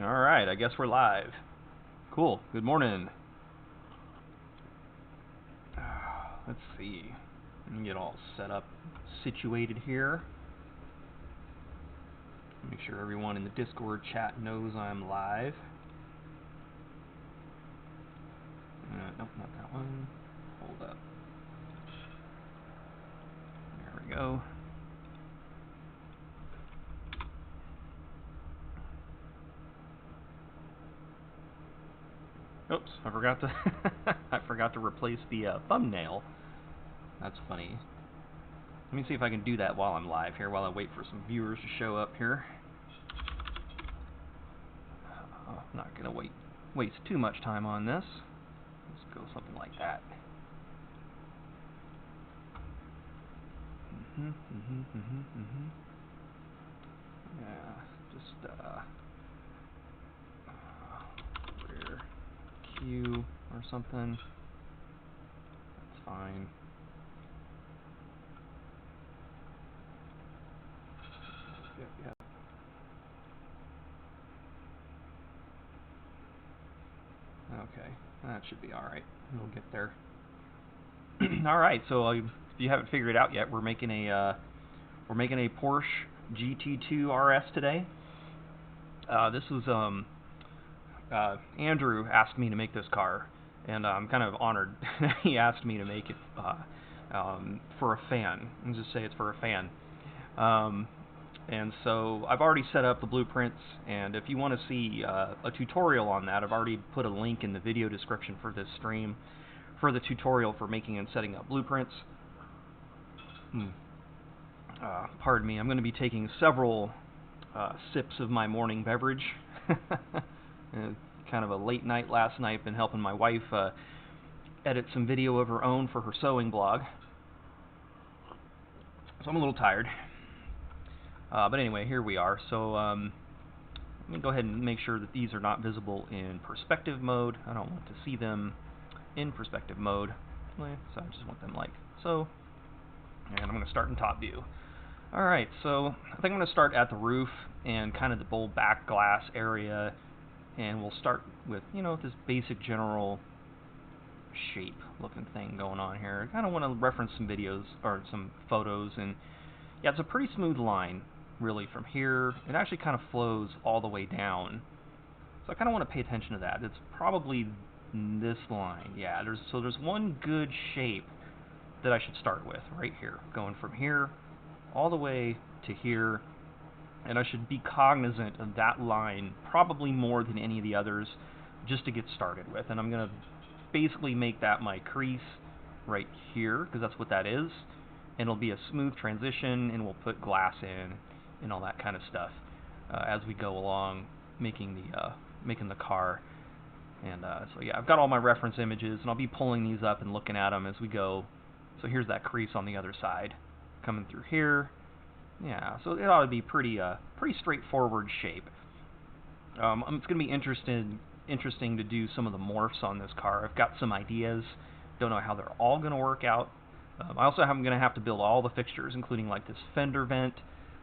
Alright, I guess we're live. Cool, good morning. Let's see. Let me get all set up, situated here. Make sure everyone in the Discord chat knows I'm live. Nope, not that one. Hold up. There we go. Oops, I forgot to I forgot to replace the thumbnail. That's funny. Let me see if I can do that while I'm live here, while I wait for some viewers to show up here. I'm not gonna waste too much time on this. Let's go something like that. Yeah, just rear Q or something. That's fine. Yep. Okay, that should be all right. We'll get there. All right, so if you haven't figured it out yet, we're making a Porsche GT2 RS today. This was Andrew asked me to make this car, and I'm kind of honored he asked me to make it for a fan. Let's just say it's for a fan. And so I've already set up the blueprints, and if you want to see a tutorial on that, I've already put a link in the video description for this stream for the tutorial for making and setting up blueprints. Pardon me, I'm going to be taking several sips of my morning beverage. Kind of a late night last night, been helping my wife edit some video of her own for her sewing blog. So I'm a little tired. But anyway, here we are. So let me go ahead and make sure that these are not visible in perspective mode. I don't want to see them in perspective mode, so I just want them like so. And I'm going to start in top view. Alright, so I think I'm going to start at the roof and kind of the bowl back glass area, and we'll start with, you know, this basic general shape looking thing going on here. I kind of want to reference some videos or some photos, and yeah, it's a pretty smooth line really from here. It actually kind of flows all the way down, so I kind of want to pay attention to that. It's probably this line. Yeah, there's one good shape that I should start with right here, going from here all the way to here, and I should be cognizant of that line probably more than any of the others just to get started with. And I'm going to basically make that my crease right here, because that's what that is, and it'll be a smooth transition, and we'll put glass in and all that kind of stuff as we go along making the car. And so yeah, I've got all my reference images, and I'll be pulling these up and looking at them as we go. So here's that crease on the other side coming through here. Yeah, so it ought to be pretty straightforward shape. It's going to be interesting to do some of the morphs on this car. I've got some ideas. Don't know how they're all going to work out. I also am going to have to build all the fixtures, including like this fender vent.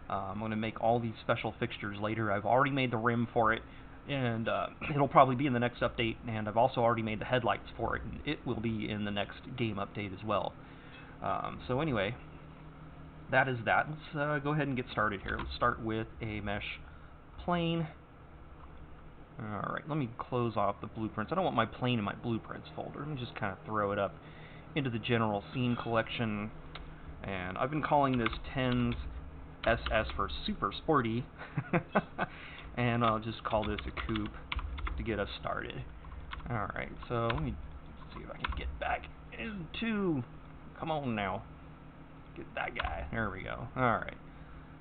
I'm going to make all these special fixtures later. I've already made the rim for it, and it'll probably be in the next update. And I've also already made the headlights for it, and it will be in the next game update as well. So anyway, that is that. Let's go ahead and get started here. Let's start with a mesh plane. Alright, let me close off the blueprints. I don't want my plane in my blueprints folder. Let me just kind of throw it up into the general scene collection. And I've been calling this 10s SS for super sporty. And I'll just call this a coupe to get us started. Alright, so let me see if I can get back into... Come on now. Get that guy. There we go. Alright.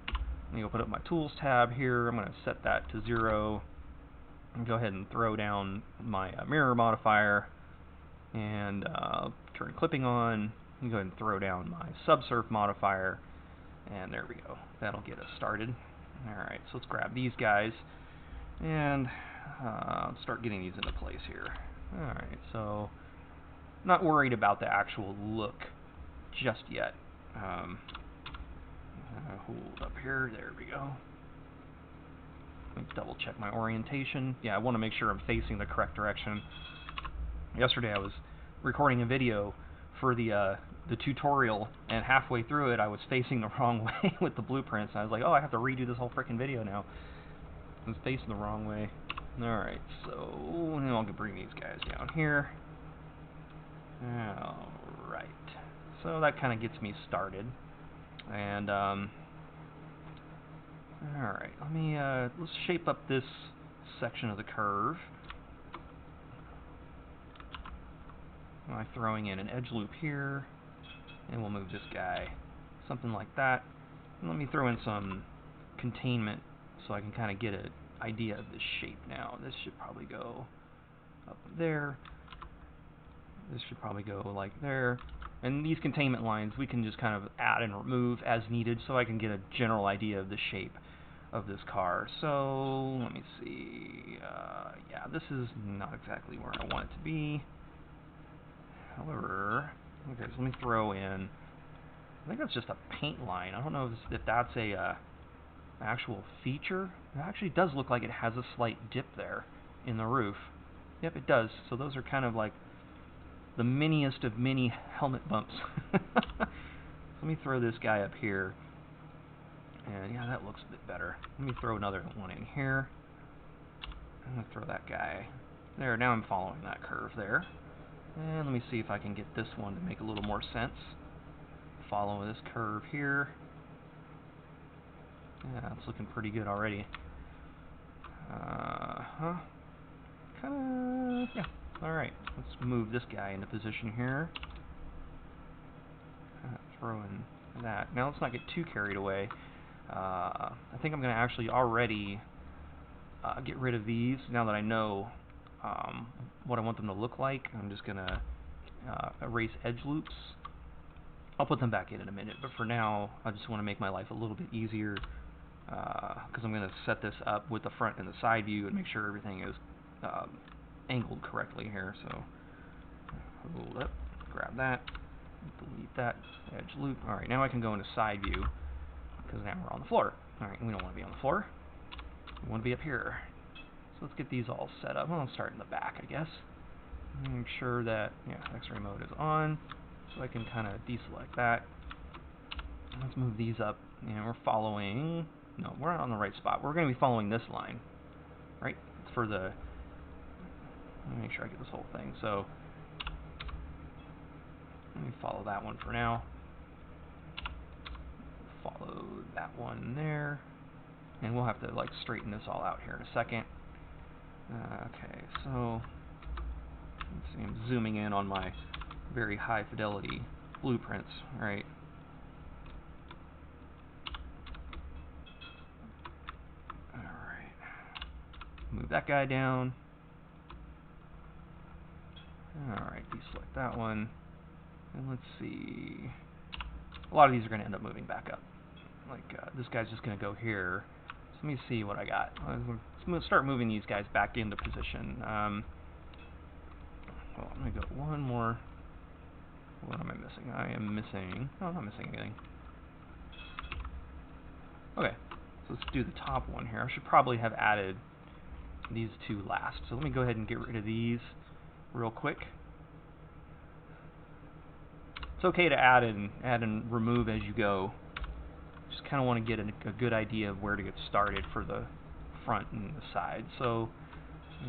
Let me open up my tools tab here. I'm going to set that to 0. And go ahead and throw down my mirror modifier. And turn clipping on. And go ahead and throw down my subsurf modifier. And there we go. That'll get us started. Alright, so let's grab these guys. And start getting these into place here. Alright, so not worried about the actual look just yet. Hold up here. There we go. Let me double check my orientation. Yeah, I want to make sure I'm facing the correct direction. Yesterday I was recording a video for the tutorial, and halfway through it I was facing the wrong way with the blueprints. And I was like, oh, I have to redo this whole freaking video now. I was facing the wrong way. Alright, so now I'll bring these guys down here. Alright, so that kind of gets me started. And alright, let's shape up this section of the curve by throwing in an edge loop here, and we'll move this guy, something like that. And let me throw in some containment so I can kind of get an idea of the shape now. This should probably go up there. This should probably go like there. And these containment lines we can just kind of add and remove as needed so I can get a general idea of the shape of this car. So let me see. Yeah, this is not exactly where I want it to be. However, okay, so let me throw in, I think that's just a paint line. I don't know if that's a actual feature. It actually does look like it has a slight dip there in the roof. Yep, it does. So those are kind of like the miniest of mini helmet bumps. Let me throw this guy up here. And yeah, that looks a bit better. Let me throw another one in here. I'm going to throw that guy there. Now I'm following that curve there. And let me see if I can get this one to make a little more sense. Follow this curve here. Yeah, it's looking pretty good already. Kinda, yeah. Alright, let's move this guy into position here. Throw in that. Now let's not get too carried away. I think I'm going to actually already get rid of these now that I know what I want them to look like. I'm just going to erase edge loops. I'll put them back in a minute, but for now I just want to make my life a little bit easier because I'm going to set this up with the front and the side view and make sure everything is angled correctly here. So hold up, grab that, delete that edge loop. Alright, now I can go into side view because now we're on the floor. Alright, we don't want to be on the floor. We want to be up here. So let's get these all set up. Well, I'll start in the back, I guess. Make sure that, yeah, X-ray mode is on, so I can kind of deselect that. Let's move these up, and we're following, no, we're not on the right spot. We're going to be following this line, right? It's for the, let me make sure I get this whole thing. So, let me follow that one for now. Follow that one there. And we'll have to like straighten this all out here in a second. Okay, so let's see, I'm zooming in on my very high fidelity blueprints, right? Alright. Move that guy down. Alright, deselect that one. And let's see. A lot of these are going to end up moving back up. Like, this guy's just going to go here. So let me see what I got. Let's start moving these guys back into position. Well, I'm going to go one more. What am I missing? I am missing... Oh, I'm not missing anything. Okay, so let's do the top one here. I should probably have added these two last. So let me go ahead and get rid of these real quick. It's okay to add and remove as you go. Just kind of want to get a good idea of where to get started for the front and the side. So,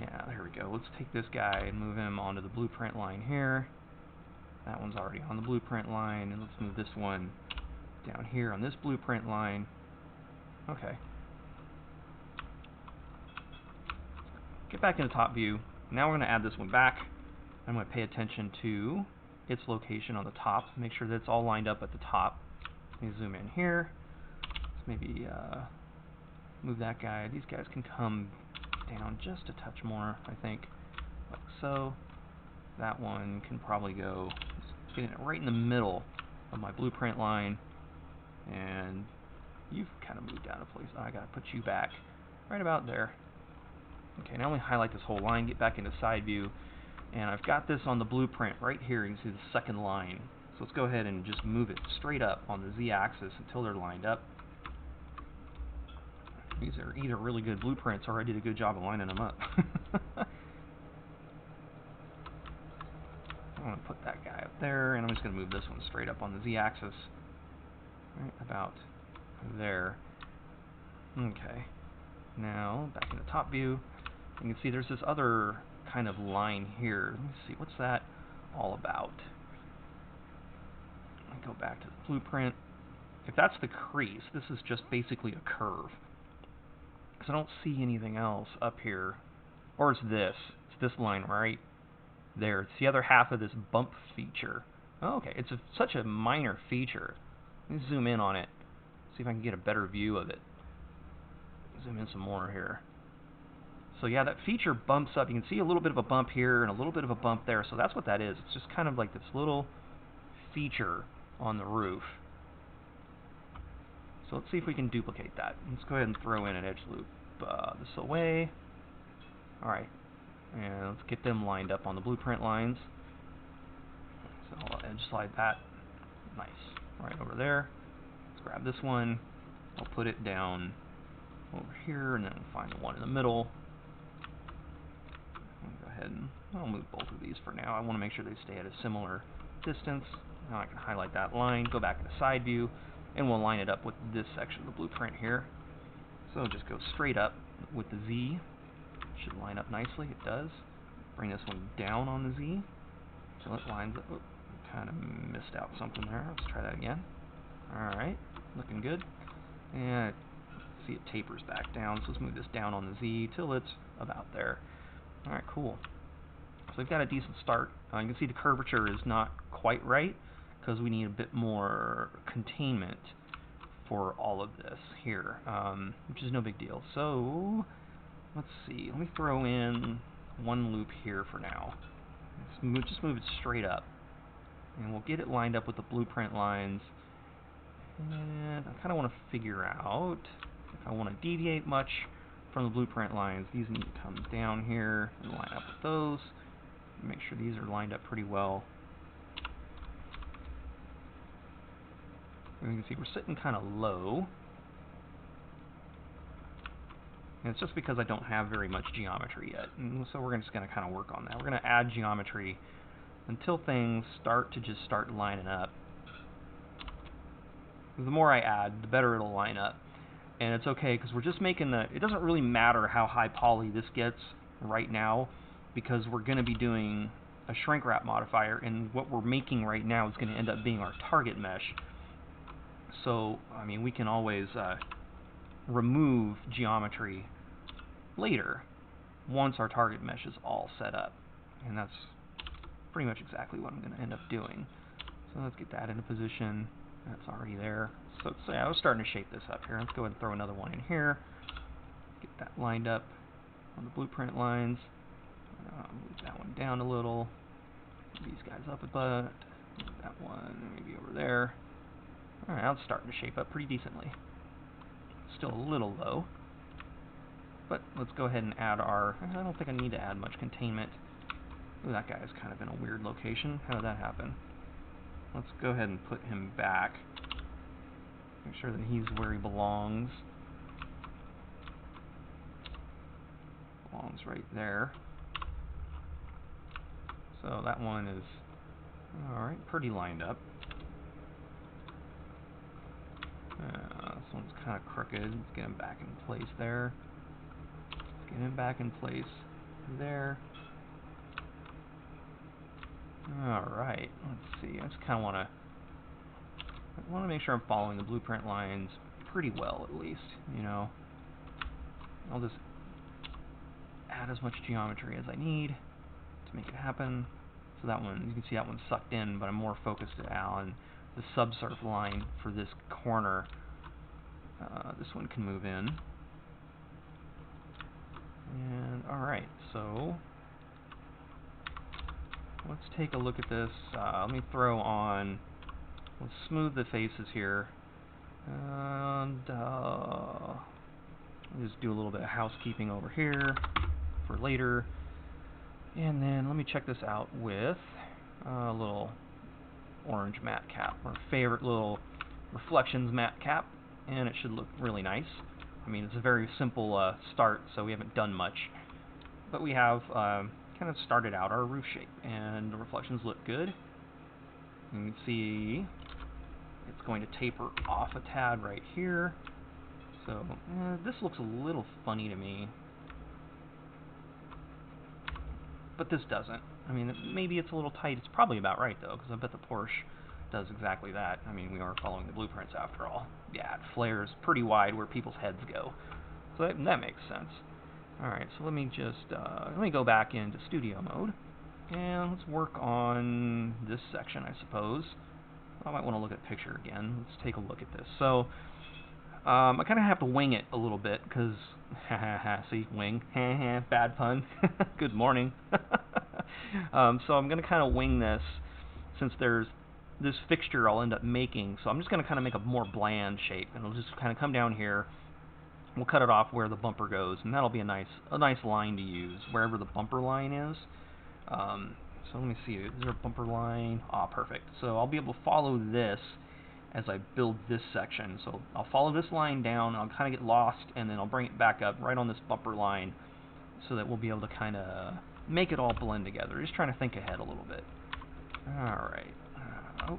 yeah, there we go. Let's take this guy and move him onto the blueprint line here. That one's already on the blueprint line, and let's move this one down here on this blueprint line. Okay. Get back in the top view. Now we're going to add this one back. I'm going to pay attention to its location on the top. Make sure that it's all lined up at the top. Let me zoom in here. Let's maybe move that guy. These guys can come down just a touch more, I think, like so. That one can probably go, just getting it right in the middle of my blueprint line, and you've kind of moved out of place. I gotta put you back right about there. Okay, now we highlight this whole line, get back into side view, and I've got this on the blueprint right here. You can see the second line. So let's go ahead and just move it straight up on the Z-axis until they're lined up. These are either really good blueprints or I did a good job of lining them up. I'm going to put that guy up there, and I'm just going to move this one straight up on the z-axis. Right about there. Okay. Now, back in the top view, you can see there's this other kind of line here. Let me see, what's that all about? Let me go back to the blueprint. If that's the crease, this is just basically a curve. Because I don't see anything else up here. Or it's this. It's this line right there. It's the other half of this bump feature. Oh, okay, it's such a minor feature. Let me zoom in on it. See if I can get a better view of it. Zoom in some more here. So yeah, that feature bumps up. You can see a little bit of a bump here and a little bit of a bump there. So that's what that is. It's just kind of like this little feature on the roof. So let's see if we can duplicate that. Let's go ahead and throw in an edge loop this away. Alright, and let's get them lined up on the blueprint lines. So I'll edge slide that. Nice. Right over there. Let's grab this one. I'll put it down over here, and then find the one in the middle. Go ahead and I'll move both of these for now. I want to make sure they stay at a similar distance. Now I can highlight that line, go back to the side view, and we'll line it up with this section of the blueprint here. So just go straight up with the Z. Should line up nicely. It does. Bring this one down on the Z so it lines up. Oh, kind of missed out something there. Let's try that again. Alright, looking good. And see it tapers back down, so let's move this down on the Z till it's about there. Alright, cool. So we've got a decent start. You can see the curvature is not quite right because we need a bit more containment for all of this here, which is no big deal. So let's see. Let me throw in one loop here for now. Just move it straight up, and we'll get it lined up with the blueprint lines. And I kind of want to figure out if I want to deviate much from the blueprint lines. These need to come down here and line up with those. Make sure these are lined up pretty well. And you can see we're sitting kind of low. And it's just because I don't have very much geometry yet. And so we're just going to kind of work on that. We're going to add geometry until things start lining up. The more I add, the better it'll line up. And it's okay because we're just making it doesn't really matter how high poly this gets right now, because we're going to be doing a shrinkwrap modifier, and what we're making right now is going to end up being our target mesh. So, I mean, we can always remove geometry later once our target mesh is all set up. And that's pretty much exactly what I'm going to end up doing. So let's get that into position. That's already there. So I was starting to shape this up here. Let's go ahead and throw another one in here. Get that lined up on the blueprint lines. Move that one down a little. Move these guys up a bit. Move that one maybe over there. Alright, now it's starting to shape up pretty decently. Still a little low. But let's go ahead and add our... I don't think I need to add much containment. Ooh, that guy is kind of in a weird location. How did that happen? Let's go ahead and put him back. Make sure that he's where he belongs. Belongs right there. So that one is, alright, pretty lined up. This one's kind of crooked. Let's get him back in place there. Let's get him back in place there. Alright, let's see. I just kind of want to make sure I'm following the blueprint lines pretty well, at least, you know. I'll just add as much geometry as I need to make it happen. So that one, you can see that one's sucked in, but I'm more focused on the subsurf line for this corner. This one can move in. And alright, so let's take a look at this. Let me throw on, let's smooth the faces here. And just do a little bit of housekeeping over here for later. And then let me check this out with a little orange matte cap, our favorite little reflections matte cap, and it should look really nice. I mean, it's a very simple start, so we haven't done much. But we have kind of started out our roof shape, and the reflections look good. You can see it's going to taper off a tad right here. So this looks a little funny to me, but this doesn't. I mean, maybe it's a little tight. It's probably about right, though, because I bet the Porsche does exactly that. I mean, we are following the blueprints after all. Yeah, it flares pretty wide where people's heads go. So that makes sense. Alright, so let me go back into studio mode, and let's work on this section, I suppose. I might want to look at the picture again. Let's take a look at this. So, I kind of have to wing it a little bit, because, see, wing, bad pun, good morning. So I'm going to kind of wing this, since there's this fixture I'll end up making, so I'm just going to kind of make a more bland shape, and it'll just kind of come down here. We'll cut it off where the bumper goes, and that'll be a nice line to use, wherever the bumper line is. So let me see, is there a bumper line? Ah, perfect. So I'll be able to follow this as I build this section. So I'll follow this line down, and I'll kind of get lost, and then I'll bring it back up right on this bumper line, so that we'll be able to kind of make it all blend together. Just trying to think ahead a little bit. Alright. Oh,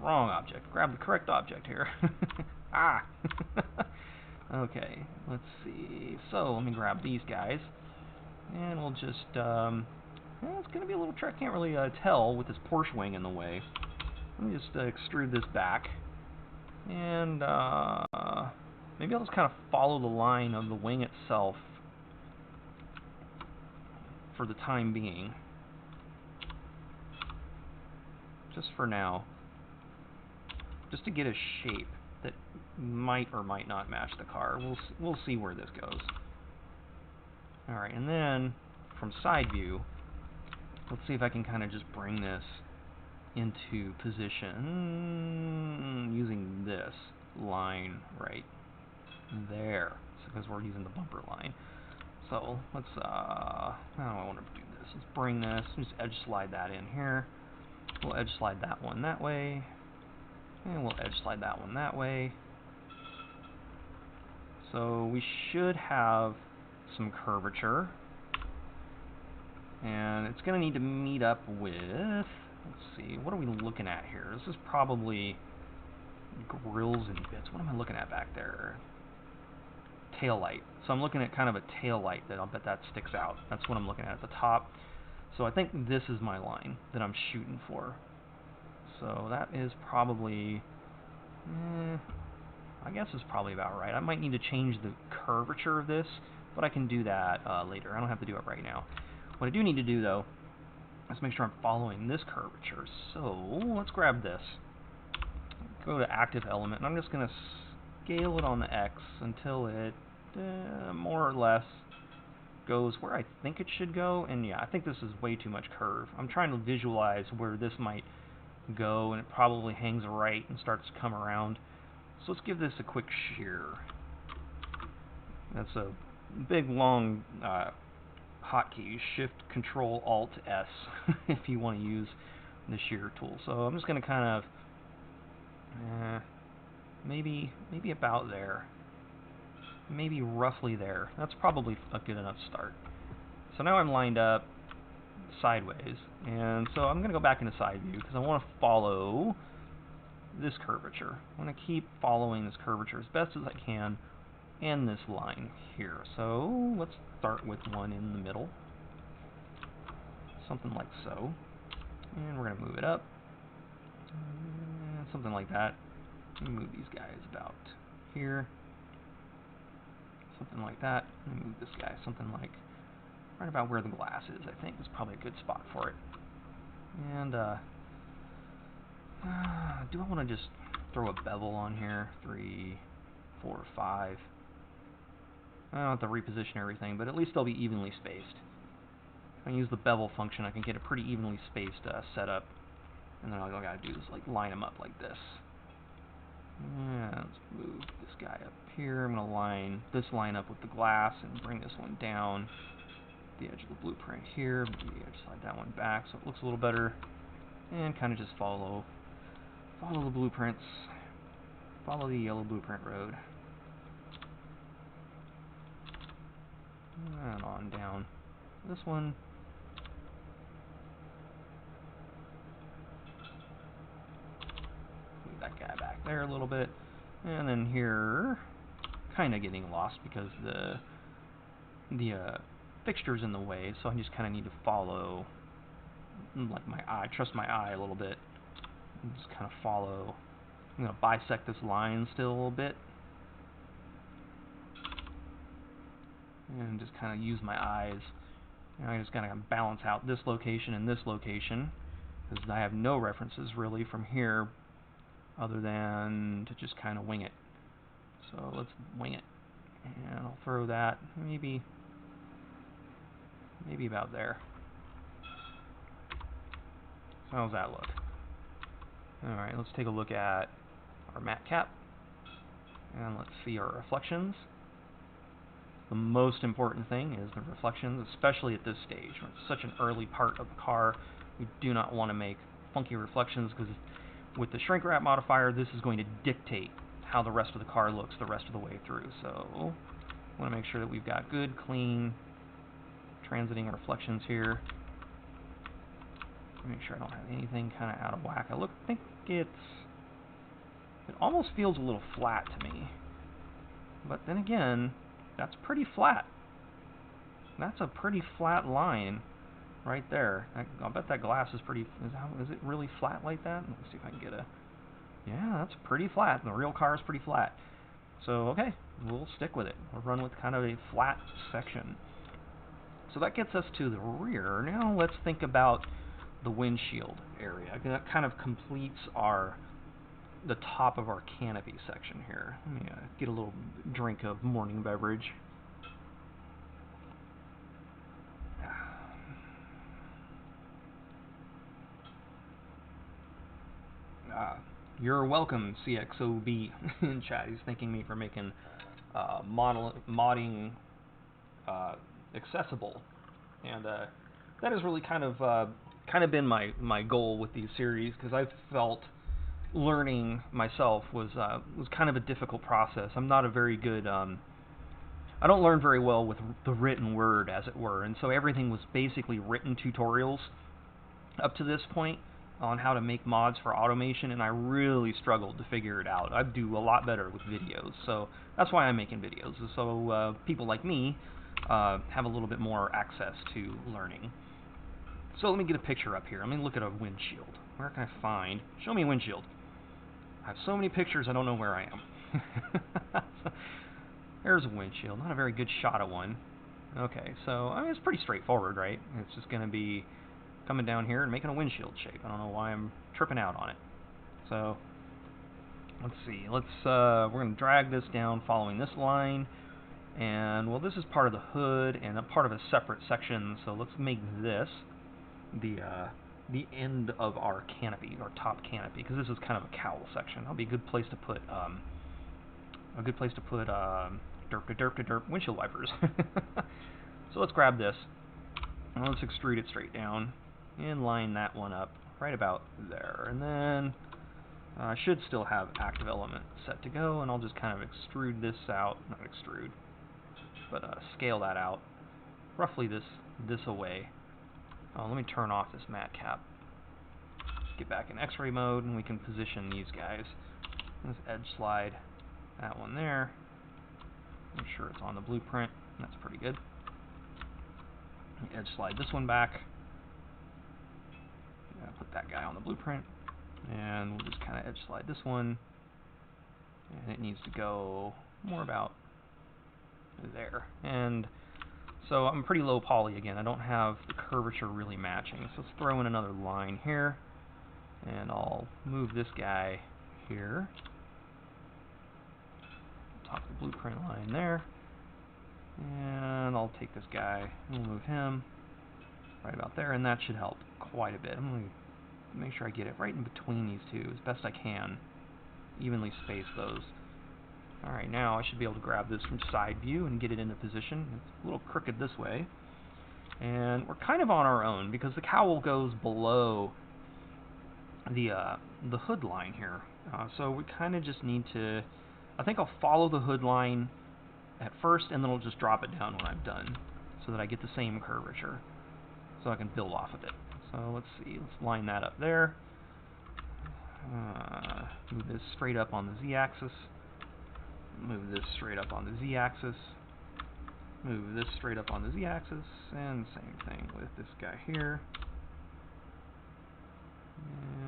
wrong object. Grab the correct object here. Ah! Okay, let's see. So, let me grab these guys, and we'll just, well, it's going to be a little trick. I can't really tell with this Porsche wing in the way. Let me just extrude this back, and maybe I'll just kind of follow the line of the wing itself for the time being. Just for now. Just to get a shape that might or might not match the car. We'll see where this goes. Alright, and then from side view, let's see if I can kind of just bring this into position using this line right there, because we're using the bumper line. So let's how do I want to do this? Let's bring this, just edge slide that in here. We'll edge slide that one that way, and we'll edge slide that one that way. So we should have some curvature, and it's going to need to meet up with, let's see, what are we looking at here? This is probably grills and bits. What am I looking at back there? Tail light. So I'm looking at kind of a tail light that I'll bet that sticks out. That's what I'm looking at the top. So I think this is my line that I'm shooting for. So that is probably, I guess is probably about right. I might need to change the curvature of this, but I can do that later. I don't have to do it right now. What I do need to do, though, is make sure I'm following this curvature. So let's grab this. Go to active element, and I'm just going to scale it on the X until it more or less goes where I think it should go. And yeah, I think this is way too much curve. I'm trying to visualize where this might go, and it probably hangs right and starts to come around. So let's give this a quick shear. That's a big long hotkey, Shift Control Alt S if you want to use the shear tool. So I'm just going to kind of maybe about there, maybe roughly there. That's probably a good enough start. So now I'm lined up sideways, and so I'm going to go back into side view because I want to follow this curvature. I want to keep following this curvature as best as I can, and this line here. So let's start with one in the middle, something like so, and we're going to move it up, something like that. Move these guys about here, something like that. Move this guy something like right about where the glass is. I think is probably a good spot for it. And do I want to just throw a bevel on here? 3, 4, 5. I don't have to reposition everything, but at least they'll be evenly spaced. If I use the bevel function, I can get a pretty evenly spaced setup, and then all I gotta do is like line them up like this. Yeah, let's move this guy up here. I'm gonna line this line up with the glass and bring this one down the edge of the blueprint here. Maybe I just slide that one back so it looks a little better, and kind of just follow the blueprints. Follow the yellow blueprint road. And on down this one. Move that guy back there a little bit. And then here, kind of getting lost because the fixture's in the way, so I just kind of need to follow, like my eye, trust my eye a little bit, and just kind of follow. I'm going to bisect this line still a little bit, and just kind of use my eyes. And I just kind of balance out this location and this location, because I have no references really from here, other than to just kind of wing it. So let's wing it, and I'll throw that maybe about there. So how's that look? Alright, let's take a look at our matte cap, and let's see our reflections. The most important thing is the reflections, especially at this stage. When it's such an early part of the car, we do not want to make funky reflections, because with the shrinkwrap modifier, this is going to dictate how the rest of the car looks the rest of the way through. So I want to make sure that we've got good, clean, transiting reflections here. Make sure I don't have anything kind of out of whack. I think it almost feels a little flat to me. But then again, that's pretty flat. That's a pretty flat line right there. I'll bet that glass is pretty... Is it really flat like that? Let's see if I can get a... Yeah, that's pretty flat. The real car is pretty flat. So, okay, we'll stick with it. We'll run with kind of a flat section. So that gets us to the rear. Now let's think about the windshield area. That kind of completes the top of our canopy section here. Let me get a little drink of morning beverage. You're welcome, CXOB in chat. He's thanking me for making modding accessible, and that has really kind of been my goal with these series, because I've felt learning myself was kind of a difficult process. I'm not a very good I don't learn very well with the written word, as it were, and so everything was basically written tutorials up to this point on how to make mods for automation, and I really struggled to figure it out. I do a lot better with videos, so that's why I'm making videos, so people like me have a little bit more access to learning. So let me get a picture up here. Let me look at a windshield. Where can I find... Show me a windshield. I have so many pictures, I don't know where I am. There's a windshield. Not a very good shot of one. Okay, so I mean, it's pretty straightforward, right? It's just going to be coming down here and making a windshield shape. I don't know why I'm tripping out on it. So let's see. We're going to drag this down following this line. And, well, this is part of the hood and a part of a separate section, so let's make this the end of our canopy, our top canopy, because this is kind of a cowl section. That'll be a good place to put derp windshield wipers. So let's grab this and let's extrude it straight down and line that one up right about there, and then I should still have active element set to go, and I'll just kind of extrude this out, not extrude, but scale that out roughly this away. Let me turn off this matte cap. Get back in X-ray mode, and we can position these guys. Let's edge slide that one there. Make sure it's on the blueprint. That's pretty good. Edge slide this one back. Put that guy on the blueprint, and we'll just kind of edge slide this one, and it needs to go more about there. And so I'm pretty low poly again. I don't have the curvature really matching, so let's throw in another line here, and I'll move this guy here, top of the blueprint line there, and I'll take this guy and we'll move him right about there, and that should help quite a bit. I'm going to make sure I get it right in between these two as best I can, evenly space those. Alright, now I should be able to grab this from side view and get it into position. It's a little crooked this way, and we're kind of on our own because the cowl goes below the hood line here, so we kind of just need to, I think I'll follow the hood line at first, and then I'll just drop it down when I'm done, so that I get the same curvature, so I can build off of it. So let's see, let's line that up there. Move this straight up on the z-axis. Move this straight up on the z-axis. Move this straight up on the z-axis, and same thing with this guy here.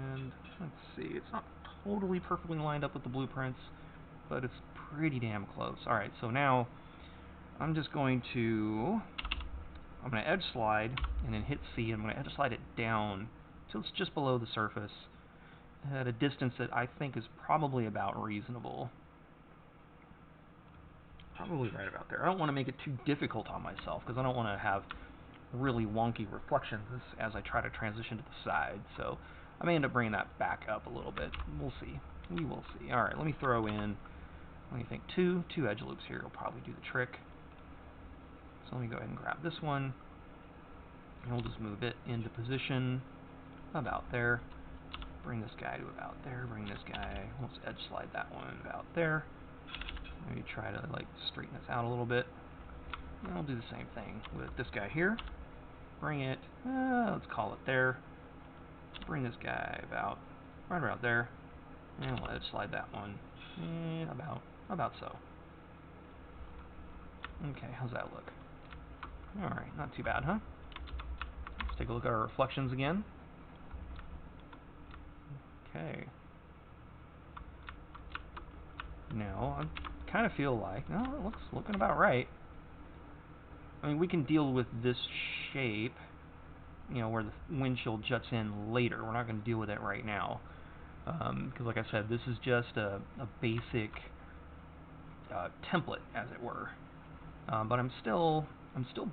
And let's see, it's not totally perfectly lined up with the blueprints, but it's pretty damn close. Alright, so now I'm just going to edge slide and then hit C. I'm going to edge slide it down till it's just below the surface at a distance that I think is probably about reasonable. Probably right about there. I don't want to make it too difficult on myself because I don't want to have really wonky reflections as I try to transition to the side. So I may end up bringing that back up a little bit. We'll see. We will see. Alright, let me throw in, what do you think, two edge loops here will probably do the trick. So let me go ahead and grab this one, and we'll just move it into position about there. Bring this guy to about there. Bring this guy, let's edge slide that one about there. Maybe try to like straighten this out a little bit. And I'll do the same thing with this guy here. Bring it, let's call it there. Bring this guy about, right about there. And we'll edge slide that one, about so. Okay, how's that look? Alright, not too bad, huh? Let's take a look at our reflections again. Okay. Now, I kind of feel like, no, it looking about right. I mean, we can deal with this shape, you know, where the windshield juts in later. We're not going to deal with it right now. Because like I said, this is just a basic template, as it were. But I'm still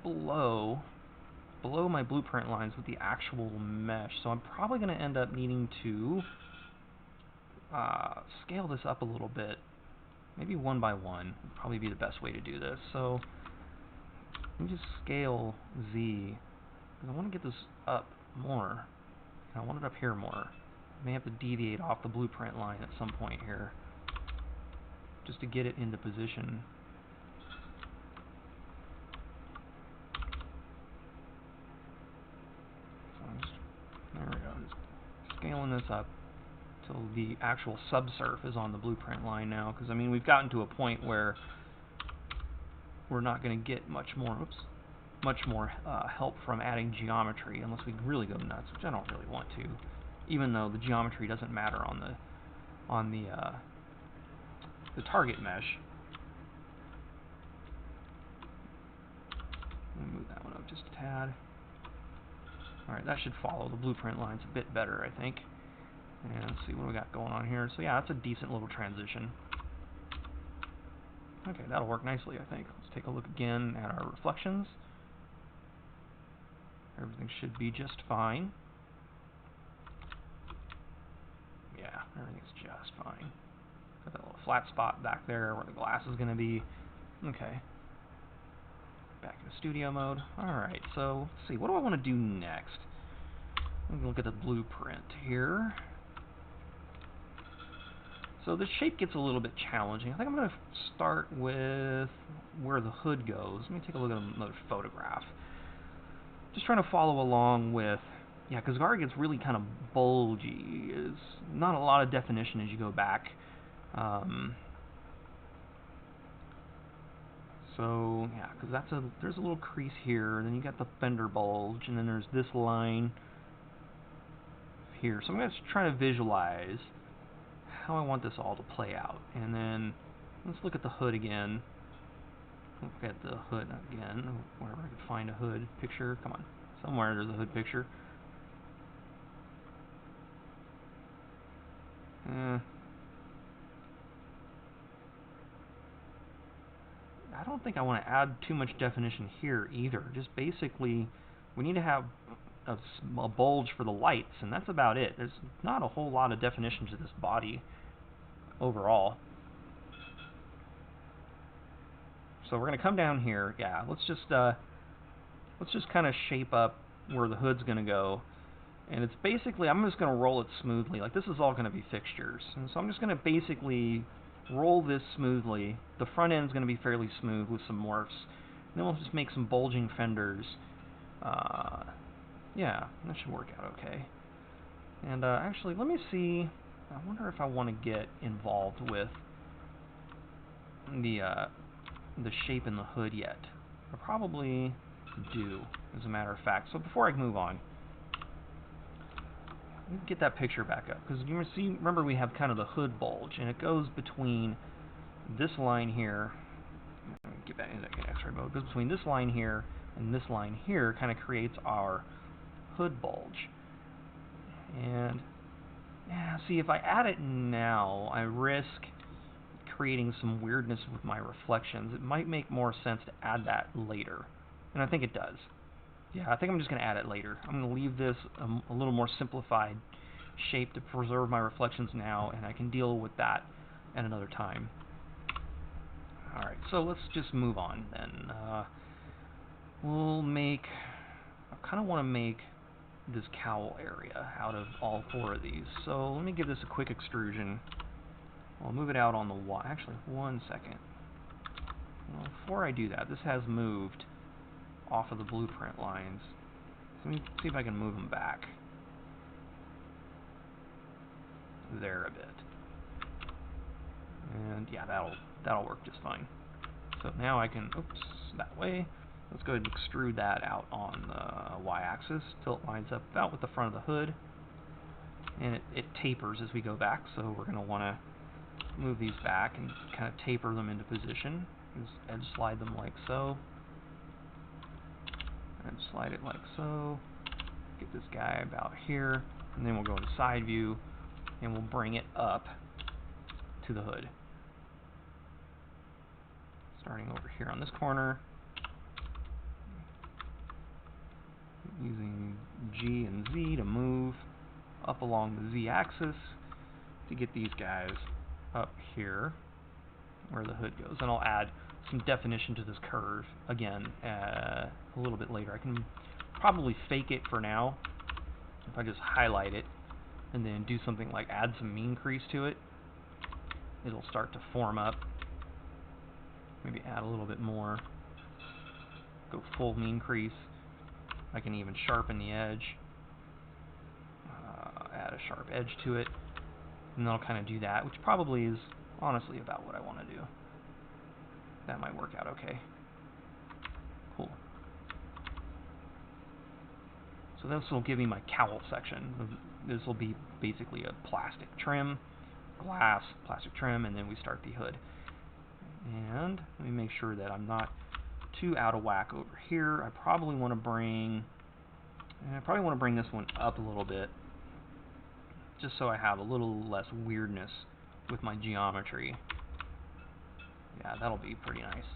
below my blueprint lines with the actual mesh, so I'm probably going to end up needing to scale this up a little bit. Maybe 1 by 1 would probably be the best way to do this. So let me just scale Z, because I want to get this up more. I want it up here more. I may have to deviate off the blueprint line at some point here, just to get it into position. There we go. Just scaling this up till the actual subsurf is on the blueprint line now, because I mean we've gotten to a point where we're not going to get much more help from adding geometry unless we really go nuts, which I don't really want to, even though the geometry doesn't matter on the target mesh. Let me move that one up just a tad. Alright, that should follow the blueprint lines a bit better, I think. And let's see what we got going on here. So yeah, that's a decent little transition. Okay, that'll work nicely, I think. Let's take a look again at our reflections. Everything should be just fine. Yeah, everything's just fine. Got that little flat spot back there where the glass is going to be. Okay. Back in studio mode. Alright, so let's see, what do I want to do next? I'm going to look at the blueprint here. So this shape gets a little bit challenging. I think I'm going to start with where the hood goes. Let me take a look at another photograph. Just trying to follow along with, yeah, because Gara gets really kind of bulgy. There's not a lot of definition as you go back. So yeah, because there's a little crease here, and then you got the fender bulge, and then there's this line here. So I'm going to try to visualize how I want this all to play out. And then let's look at the hood again. Look at the hood again, wherever I could find a hood picture. Come on, somewhere there's a hood picture. I don't think I want to add too much definition here either. Just basically, we need to have a bulge for the lights, and that's about it. There's not a whole lot of definition to this body overall. So we're going to come down here. Yeah, let's just kind of shape up where the hood's going to go. And it's basically, I'm just going to roll it smoothly. Like, this is all going to be fixtures. And so I'm just going to basically roll this smoothly. The front end is going to be fairly smooth with some morphs. And then we'll just make some bulging fenders. Yeah, that should work out okay. And actually, let me see. I wonder if I want to get involved with the shape in the hood yet. I probably do, as a matter of fact. So before I move on, let me get that picture back up, because you see, remember we have kind of the hood bulge, and it goes between this line here. Get back into X-ray mode. It goes between this line here and this line here, kind of creates our hood bulge. And yeah, see, if I add it now, I risk creating some weirdness with my reflections. It might make more sense to add that later, and I think it does. Yeah, I think I'm just going to add it later. I'm going to leave this a little more simplified shape to preserve my reflections now, and I can deal with that at another time. Alright, so let's just move on then. We'll make... I kind of want to make this cowl area out of all four of these. So let me give this a quick extrusion. I'll move it out on the wall. Actually, one second. Well, before I do that, this has moved off of the blueprint lines. So let me see if I can move them back there a bit. And yeah, that'll work just fine. So now I can, oops, that way. Let's go ahead and extrude that out on the y-axis till it lines up about with the front of the hood. And it tapers as we go back, so we're going to want to move these back and kind of taper them into position. Just edge slide them like so. Edge slide it like so. Get this guy about here, and then we'll go into side view, and we'll bring it up to the hood. Starting over here on this corner, using G and Z to move up along the Z-axis to get these guys up here where the hood goes. And I'll add some definition to this curve again a little bit later. I can probably fake it for now if I just highlight it and then do something like add some mean crease to it. It'll start to form up. Maybe add a little bit more. Go full mean crease. I can even sharpen the edge. Add a sharp edge to it. And then I'll kind of do that, which probably is honestly about what I want to do. That might work out okay. Cool. So this will give me my cowl section. This will be basically a plastic trim, glass, plastic trim, and then we start the hood. And let me make sure that I'm not too out of whack over here. I probably want to bring this one up a little bit, just so I have a little less weirdness with my geometry. Yeah, that'll be pretty nice.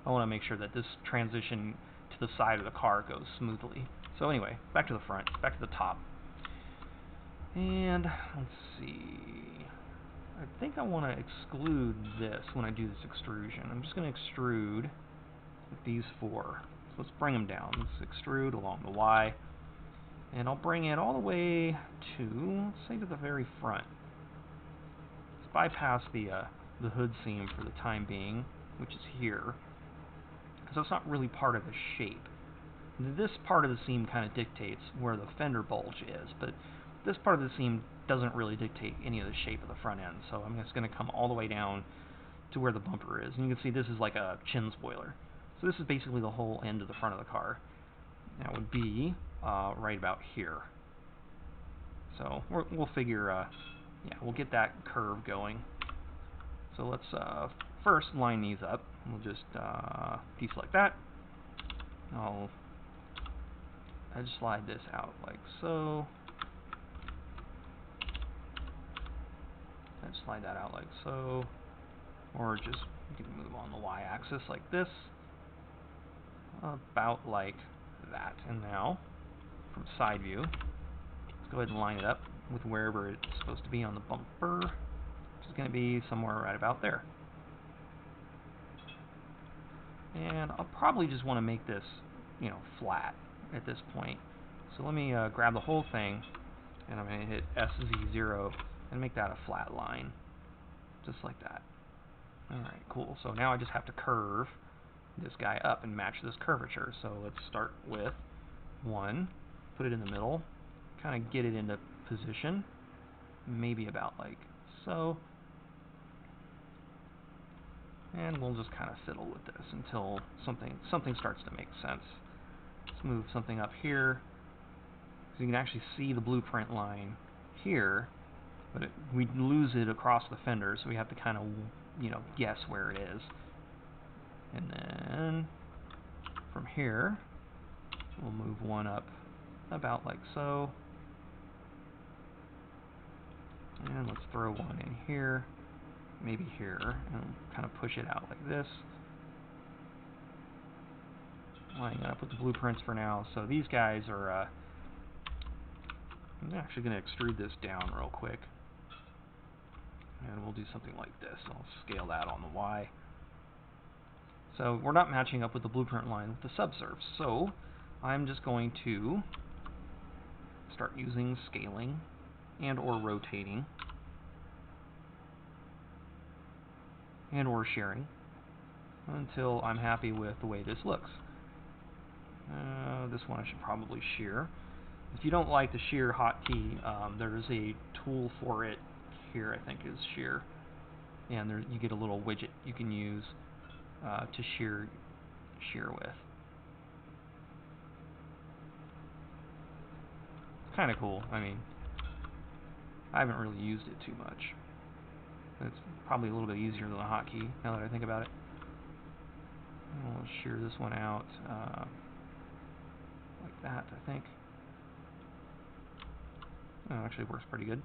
I want to make sure that this transition to the side of the car goes smoothly. So anyway, back to the front, back to the top. And let's see. I think I want to exclude this when I do this extrusion. I'm just going to extrude with these four. So let's bring them down. Let's extrude along the Y. And I'll bring it all the way to, let's say, to the very front. Let's bypass the hood seam for the time being, which is here. So it's not really part of the shape. This part of the seam kind of dictates where the fender bulge is, but this part of the seam doesn't really dictate any of the shape of the front end. So I'm just going to come all the way down to where the bumper is. And you can see this is like a chin spoiler. So this is basically the whole end of the front of the car. That would be right about here. So we'll figure, yeah, we'll get that curve going. So let's first line these up. We'll just deselect that. I'll just slide this out like so. I'd slide that out like so. Or just, you can move on the y-axis like this. About like that. And now, from side view, let's go ahead and line it up with wherever it's supposed to be on the bumper, which is going to be somewhere right about there. And I'll probably just want to make this, you know, flat at this point. So let me grab the whole thing, and I'm going to hit SZ0 and make that a flat line, just like that. Alright, cool. So now I just have to curve this guy up and match this curvature. So let's start with 1, put it in the middle, kind of get it into position, maybe about like so. And we'll just kind of fiddle with this until something starts to make sense. Let's move something up here, so you can actually see the blueprint line here, but we lose it across the fender, so we have to kind of, you know, guess where it is. And then from here, we'll move one up about like so. And let's throw one in here, maybe here, and kind of push it out like this. Lining it up with the blueprints for now. So these guys are, I'm actually going to extrude this down real quick. And we'll do something like this. I'll scale that on the Y. So we're not matching up with the blueprint line with the subsurf. So I'm just going to start using scaling and or rotating and or shearing until I'm happy with the way this looks. This one I should probably shear. If you don't like the shear hotkey, there's a tool for it here, I think is shear, and there you get a little widget you can use to shear with. It's kind of cool. I mean, I haven't really used it too much. It's probably a little bit easier than a hotkey now that I think about it. We'll shear this one out like that, I think. Oh, actually works pretty good.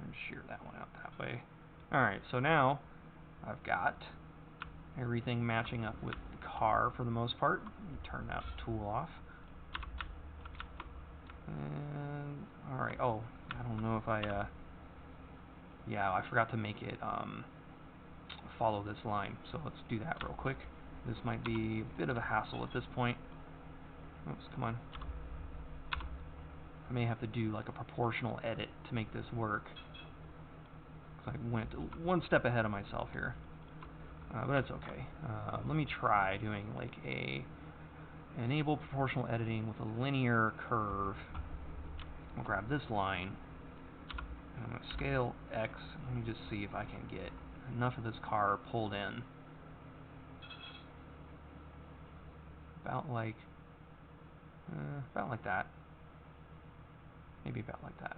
And shear that one out that way. Alright, so now I've got everything matching up with the car for the most part. Turn that tool off. And alright, oh, I don't know if I yeah, I forgot to make it follow this line, so let's do that real quick. This might be a bit of a hassle at this point. Oops, come on. I may have to do like a proportional edit to make this work. I went one step ahead of myself here, but that's okay. Let me try doing like enable proportional editing with a linear curve. I'll grab this line. I'm going to scale X. Let me just see if I can get enough of this car pulled in. About like that. Maybe about like that.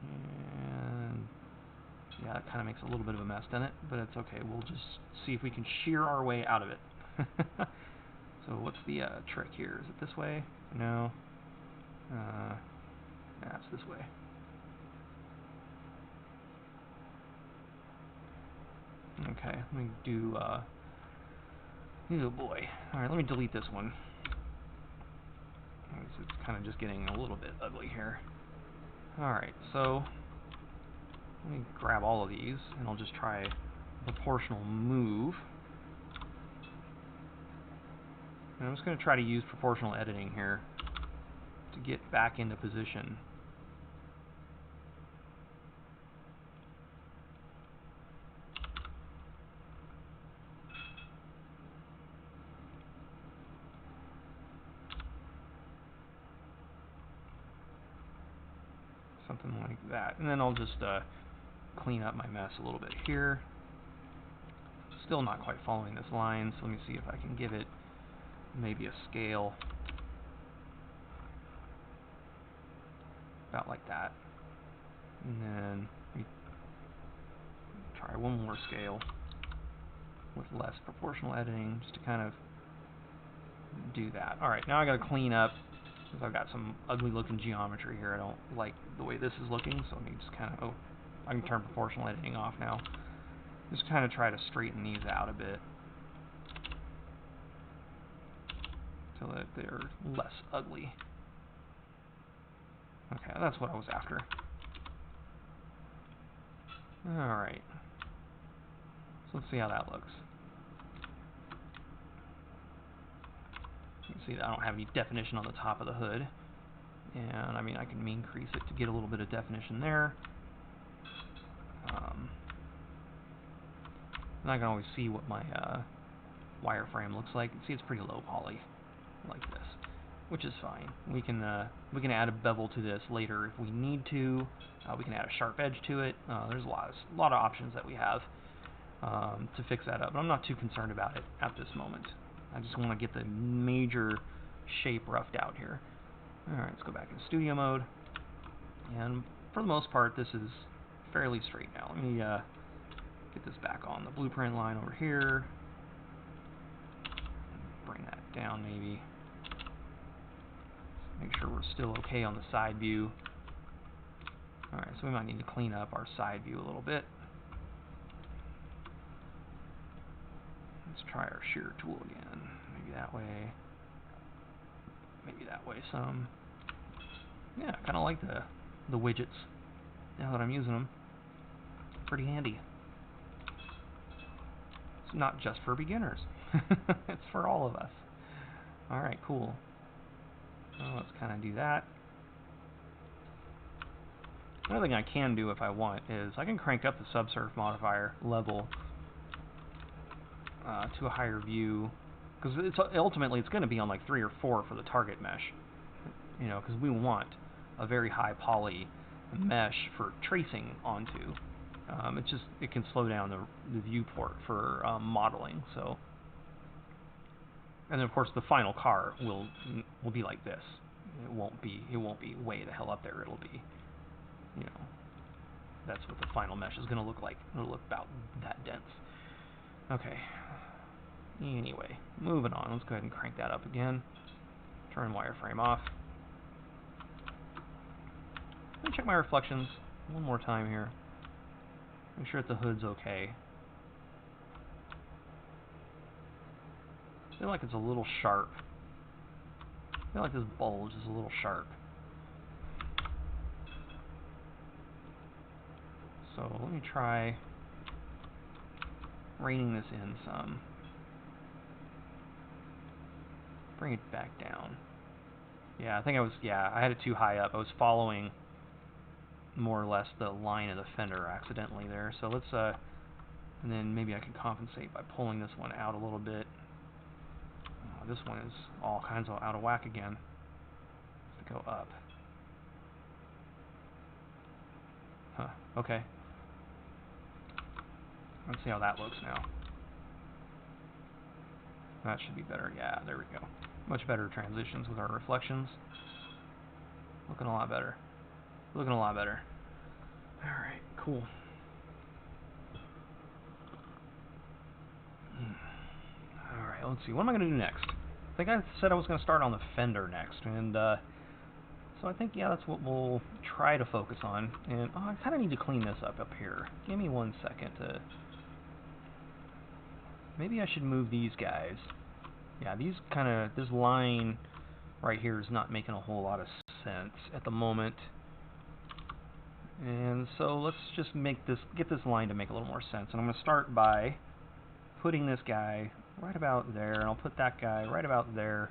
And yeah, that kind of makes a little bit of a mess, doesn't it? But it's okay. We'll just see if we can shear our way out of it. So what's the trick here? Is it this way? No. Yeah, it's this way. Okay, let me do, oh boy. Alright, let me delete this one. It's kind of just getting a little bit ugly here. Alright, so let me grab all of these, and I'll just try a proportional move. And I'm just going to try to use proportional editing here to get back into position. Something like that. And then I'll just clean up my mess a little bit here. Still not quite following this line, so let me see if I can give it maybe a scale. About like that. And then we try one more scale with less proportional editing just to kind of do that. Alright, now I gotta clean up because I've got some ugly looking geometry here. I don't like the way this is looking, so let me just kind of, I can turn proportional editing off now. Just kind of try to straighten these out a bit so that they're less ugly. Okay, that's what I was after. Alright. So let's see how that looks. You can see that I don't have any definition on the top of the hood. And I mean, I can increase it to get a little bit of definition there. And I can always see what my wireframe looks like. You can see it's pretty low poly, like this, which is fine. We can add a bevel to this later if we need to. We can add a sharp edge to it. There's a lot of options that we have to fix that up. But I'm not too concerned about it at this moment. I just want to get the major shape roughed out here. Alright, let's go back into studio mode. And for the most part, this is fairly straight now. Let me get this back on the blueprint line over here. Bring that down maybe. Make sure we're still okay on the side view. Alright, so we might need to clean up our side view a little bit. Let's try our shear tool again. Maybe that way. Maybe that way some. Yeah, I kind of like the widgets now that I'm using them. Pretty handy. It's not just for beginners. It's for all of us. Alright, cool. Well, let's kind of do that. Another thing I can do if I want is I can crank up the subsurf modifier level to a higher view, because ultimately it's going to be on like 3 or 4 for the target mesh, you know, because we want a very high poly mesh for tracing onto. It can slow down the viewport for modeling. So, and then of course the final car will be like this. It won't be way the hell up there. It'll be, you know, that's what the final mesh is going to look like. It'll look about that dense. Okay. Anyway, moving on. Let's go ahead and crank that up again. Turn wireframe off. Let me check my reflections one more time here. Make sure that the hood's okay. I feel like it's a little sharp. I feel like this bulge is a little sharp. So let me try reining this in some. Bring it back down. Yeah, I think I had it too high up. I was following more or less the line of the fender accidentally there. So let's, and then maybe I can compensate by pulling this one out a little bit. This one is all kinds of out of whack again. Let's go up. Huh, okay. Let's see how that looks now. That should be better. Yeah, there we go. Much better transitions with our reflections. Looking a lot better. Looking a lot better. Alright, cool. Alright, let's see. What am I going to do next? I think I said I was going to start on the fender next. And so I think, yeah, that's what we'll try to focus on. And I kind of need to clean this up here. Give me 1 second to... Maybe I should move these guys. Yeah, this line right here is not making a whole lot of sense at the moment. And so let's just get this line to make a little more sense. And I'm going to start by putting this guy right about there, and I'll put that guy right about there.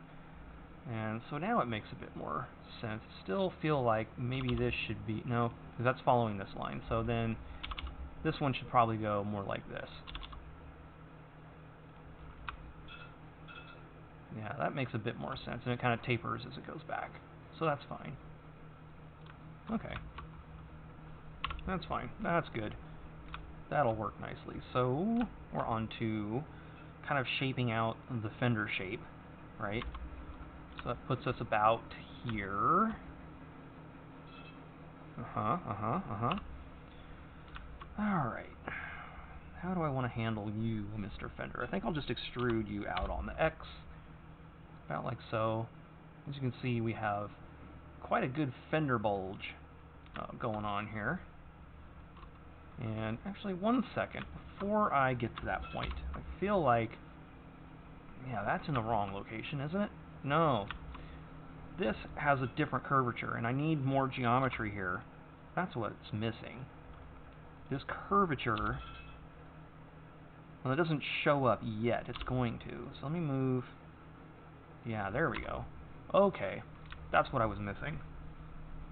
And so now it makes a bit more sense. Still feel like maybe this should be, no, because that's following this line. So then this one should probably go more like this. Yeah, that makes a bit more sense, and it kind of tapers as it goes back. So that's fine. Okay. That's fine. That's good. That'll work nicely. So we're on to kind of shaping out the fender shape, right? So that puts us about here. Alright. How do I want to handle you, Mr. Fender? I think I'll just extrude you out on the X. About like so. As you can see, we have quite a good fender bulge going on here. And actually, 1 second, before I get to that point, I feel like, yeah, that's in the wrong location, isn't it? No. This has a different curvature, and I need more geometry here. That's what's missing. This curvature, well, it doesn't show up yet. It's going to. So let me move. Yeah, there we go. Okay. That's what I was missing.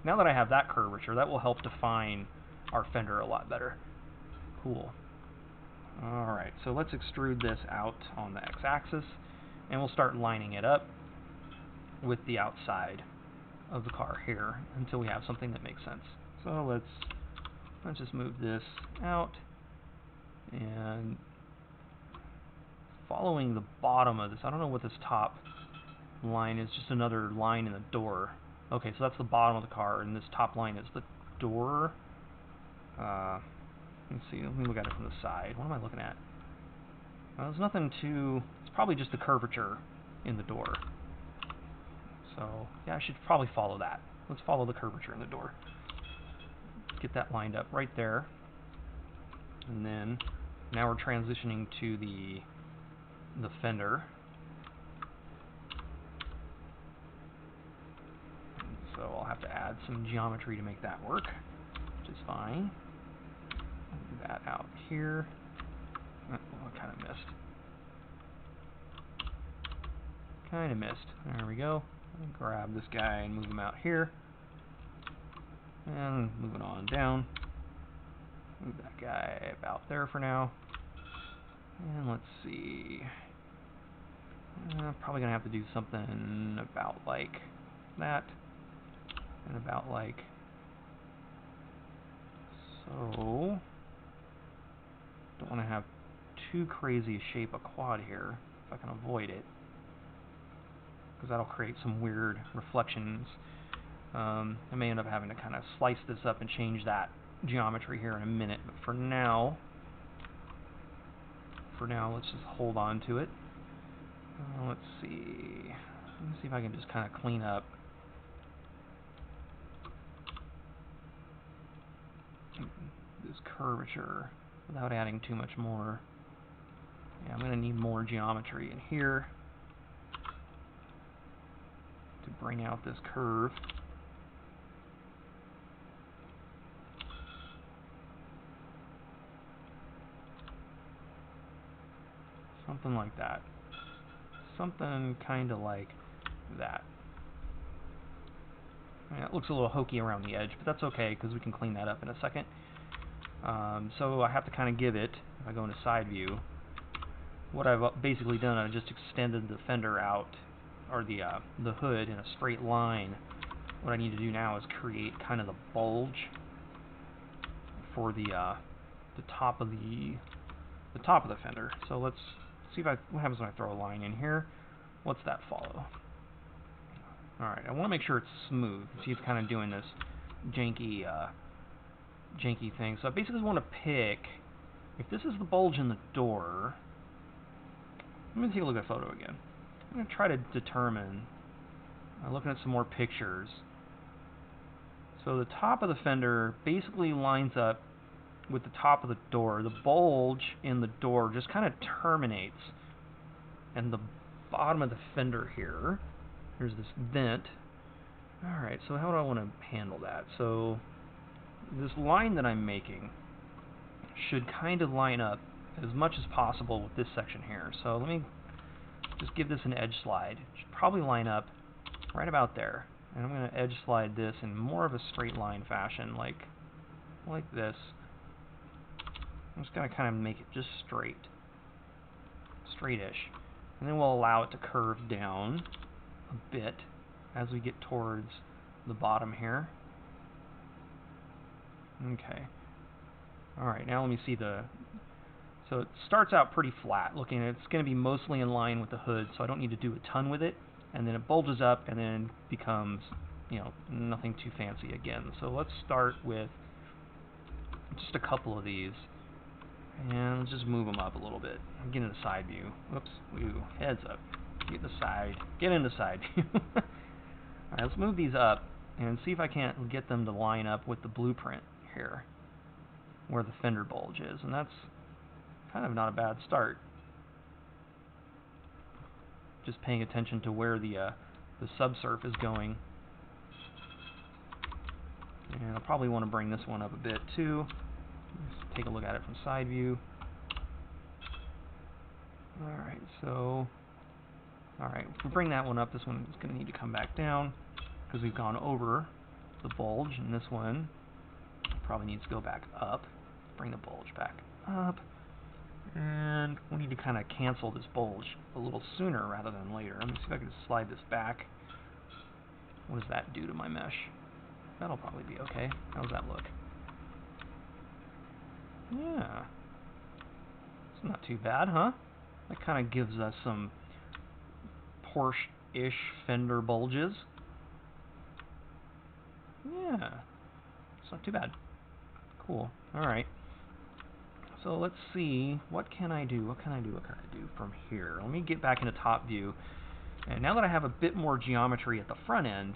now that I have that curvature, that will help define our fender a lot better. Cool. Alright, so let's extrude this out on the x-axis, and we'll start lining it up with the outside of the car here until we have something that makes sense. So let's just move this out, and following the bottom of this, I don't know what this top line is, just another line in the door. Okay, so that's the bottom of the car, and this top line is the door. Let's see, let me look at it from the side. What am I looking at? Well, there's nothing too... It's probably just the curvature in the door. So, yeah, I should probably follow that. Let's follow the curvature in the door. Get that lined up right there. And then, now we're transitioning to the fender. So I'll have to add some geometry to make that work, which is fine. Move that out here. Oh, I kind of missed. There we go. Grab this guy and move him out here. And moving on down. Move that guy about there for now. And let's see. Probably going to have to do something about like that. And about like so. Don't want to have too crazy a shape a quad here, if I can avoid it, because that'll create some weird reflections. I may end up having to kind of slice this up and change that geometry here in a minute, but for now, let's just hold on to it. Let's see. Let me see if I can just kind of clean up this curvature without adding too much more. Yeah, I'm going to need more geometry in here to bring out this curve. Something like that. Something kind of like that. I mean, it looks a little hokey around the edge, but that's okay because we can clean that up in a second. So I have to kind of give it, if I go into side view, what I've basically done, I've just extended the fender out, or the hood in a straight line. What I need to do now is create kind of the bulge for the top of the fender. So let's see what happens when I throw a line in here. What's that follow? Alright, I want to make sure it's smooth. See, it's kind of doing this janky thing. So I basically want to pick, if this is the bulge in the door, let me take a look at the photo again. I'm going to try to determine, looking at some more pictures. So the top of the fender basically lines up with the top of the door. The bulge in the door just kind of terminates, and the bottom of the fender here, there's this vent. Alright, so how do I want to handle that? So this line that I'm making should kind of line up as much as possible with this section here. So let me just give this an edge slide. It should probably line up right about there. And I'm going to edge slide this in more of a straight line fashion, like this. I'm just going to kind of make it just straightish. And then we'll allow it to curve down a bit as we get towards the bottom here. Okay. Alright, now let me see so it starts out pretty flat looking. It's going to be mostly in line with the hood, so I don't need to do a ton with it. And then it bulges up and then becomes, nothing too fancy again. So let's start with just a couple of these. And let's just move them up a little bit. Get into side view. Whoops. Ooh, heads up. Get into side view. Alright, let's move these up and see if I can't get them to line up with the blueprint here, where the fender bulge is. And that's kind of not a bad start. Just paying attention to where the subsurf is going. And I'll probably want to bring this one up a bit too. Let's take a look at it from side view. Alright, so if we bring that one up, this one is going to need to come back down because we've gone over the bulge, and this one probably needs to go back up. Bring the bulge back up. And we need to kind of cancel this bulge a little sooner rather than later. Let me see if I can slide this back. What does that do to my mesh? That'll probably be okay. How does that look? Yeah. It's not too bad, huh? That kind of gives us some Porsche-ish fender bulges. Yeah. It's not too bad. Cool. Alright. So let's see, what can I do? What can I do from here? Let me get back into top view. And now that I have a bit more geometry at the front end,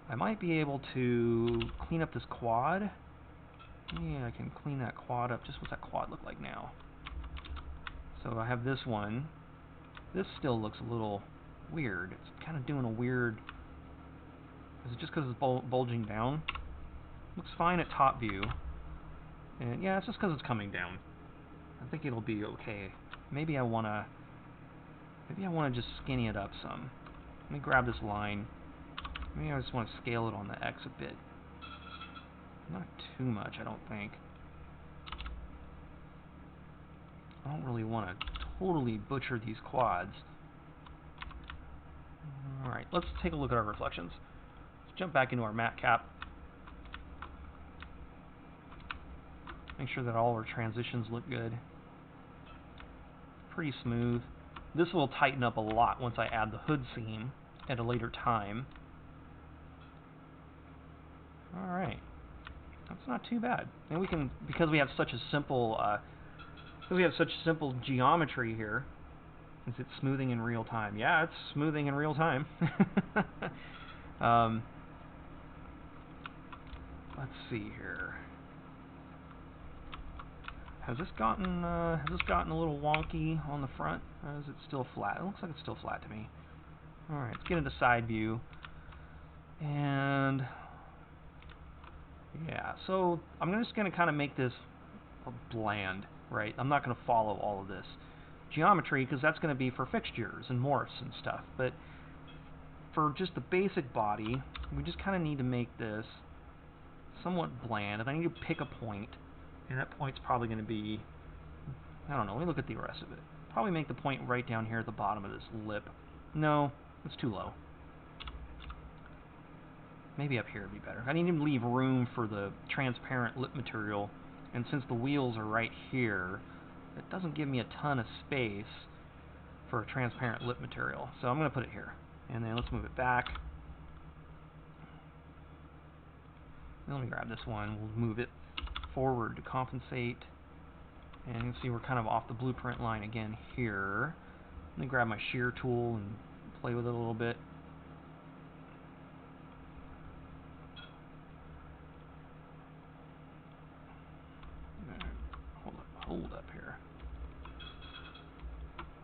I might be able to clean up this quad. Yeah, I can clean that quad up. Just what's that quad look like now? So I have this one. This still looks a little weird. It's kind of doing a weird... Is it just because it's bulging down? Looks fine at top view. And yeah, it's just because it's coming down. I think it'll be okay. Maybe I wanna just skinny it up some. Let me grab this line. Maybe I just want to scale it on the X a bit. Not too much, I don't think. I don't really want to totally butcher these quads. Alright, let's take a look at our reflections. Let's jump back into our matte cap. Make sure that all our transitions look good. Pretty smooth. This will tighten up a lot once I add the hood seam at a later time. Alright. That's not too bad. And we can, because we have such a simple geometry here. Is it smoothing in real time? Yeah, it's smoothing in real time. Let's see here. Has this gotten a little wonky on the front? Or is it still flat? It looks like it's still flat to me. Alright, let's get into side view. And yeah, so I'm just going to kind of make this bland, right? I'm not going to follow all of this geometry because that's going to be for fixtures and morphs and stuff. But for just the basic body, we just kind of need to make this somewhat bland. And I need to pick a point. And that point's probably going to be, I don't know, let me look at the rest of it. Probably make the point right down here at the bottom of this lip. No, it's too low. Maybe up here would be better. I need to leave room for the transparent lip material, and since the wheels are right here, it doesn't give me a ton of space for a transparent lip material. So I'm going to put it here. And then let's move it back. And let me grab this one. We'll move it forward to compensate. And you can see we're kind of off the blueprint line again here. Let me grab my shear tool and play with it a little bit. Hold up here.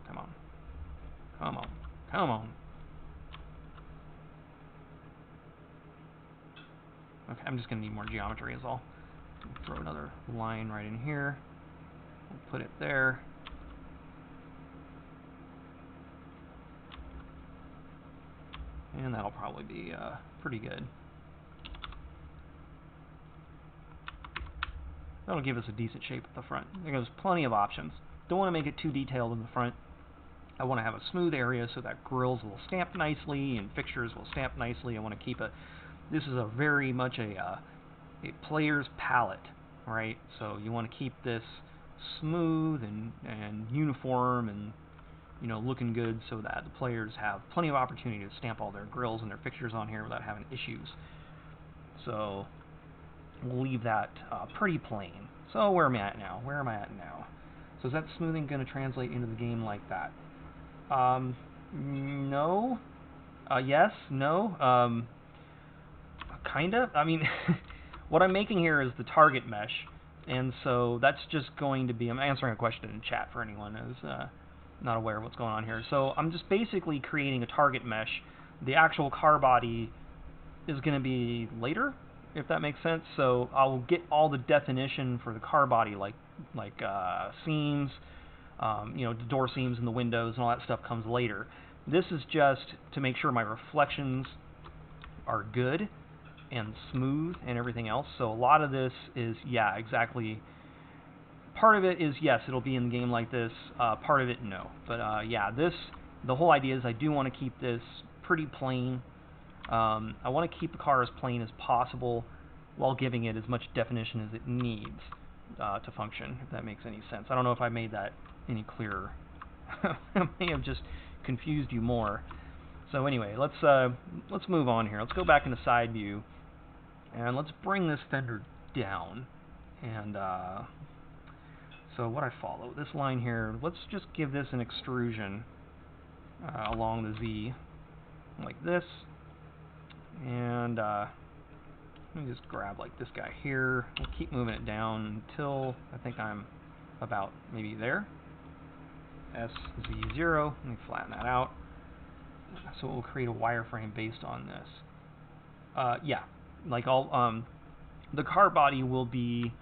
Come on. Come on. Come on. Okay, I'm just going to need more geometry is all. Throw another line right in here. We'll put it there. And that'll probably be pretty good. That'll give us a decent shape at the front. There's plenty of options. Don't want to make it too detailed in the front. I want to have a smooth area so that grills will stamp nicely and fixtures will stamp nicely. I want to keep this is a very much a player's palette, right? So you want to keep this smooth and uniform and, you know, looking good so that the players have plenty of opportunity to stamp all their grills and their fixtures on here without having issues. So we'll leave that pretty plain. So where am I at now? Where am I at now? So is that smoothing going to translate into the game like that? No. Yes. No. Kinda. I mean, what I'm making here is the target mesh, and so that's just going to be... I'm answering a question in chat for anyone who's not aware of what's going on here. So I'm just basically creating a target mesh. The actual car body is going to be later, if that makes sense. So I'll get all the definition for the car body, like seams, you know, the door seams and the windows and all that stuff comes later. This is just to make sure my reflections are good and smooth and everything else. So a lot of this is, yeah, exactly. Part of it is, yes, it'll be in the game like this. Part of it, no. But yeah, the whole idea is I do want to keep this pretty plain. I want to keep the car as plain as possible while giving it as much definition as it needs to function, if that makes any sense. I don't know if I made that any clearer. I may have just confused you more. So anyway, let's move on here. Let's go back into side view, and let's bring this fender down. And so what I follow, this line here, let's just give this an extrusion along the Z, like this. And let me just grab like this guy here. We'll keep moving it down until I think I'm about maybe there. SZ0. Let me flatten that out. So we'll create a wireframe based on this. Yeah, like all the car body will be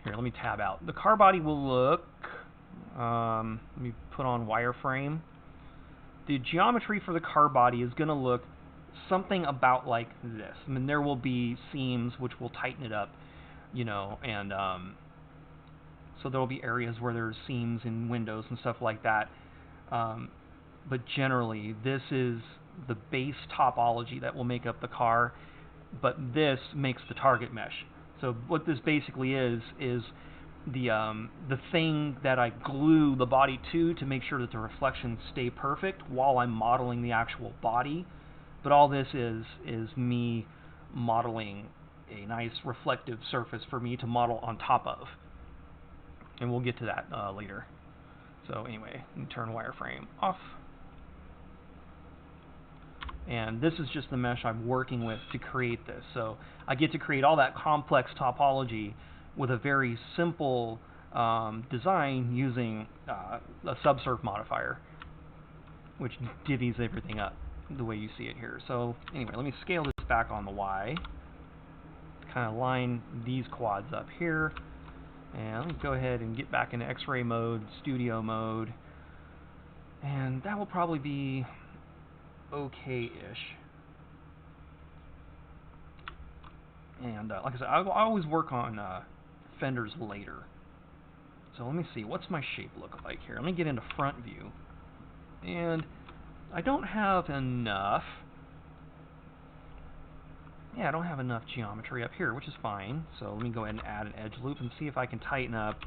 here. Let me tab out. The car body will look. Let me put on wireframe. The geometry for the car body is going to look something about like this. I mean, there will be seams which will tighten it up, you know, and so there will be areas where there's seams in windows and stuff like that. But generally, this is the base topology that will make up the car, but this makes the target mesh. So what this basically is the thing that I glue the body to make sure that the reflections stay perfect while I'm modeling the actual body. But all this is me modeling a nice reflective surface for me to model on top of. And we'll get to that later. So anyway, let me turn wireframe off. And this is just the mesh I'm working with to create this. So I get to create all that complex topology with a very simple design using a subsurf modifier, which divvies everything up the way you see it here. So anyway, let me scale this back on the Y. Kind of line these quads up here. And let me go ahead and get back into X-ray mode, studio mode. And that will probably be okay-ish. And like I said, I always work on fenders later. So let me see, what's my shape look like here? Let me get into front view. And I don't have enough. Yeah, I don't have enough geometry up here, which is fine. So let me go ahead and add an edge loop and see if I can tighten up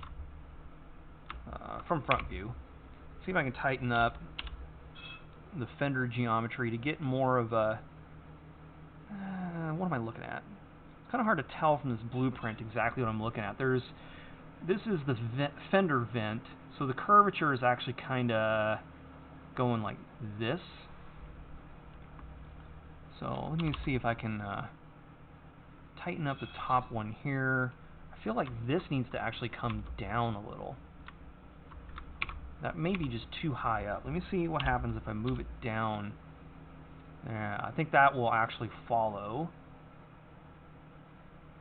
from front view. See if I can tighten up the fender geometry to get more of a what am I looking at? It's kind of hard to tell from this blueprint exactly what I'm looking at. This is the fender vent, so the curvature is actually kind of going like this. So let me see if I can tighten up the top one here. I feel like this needs to actually come down a little. That may be just too high up. Let me see what happens if I move it down. I think that will actually follow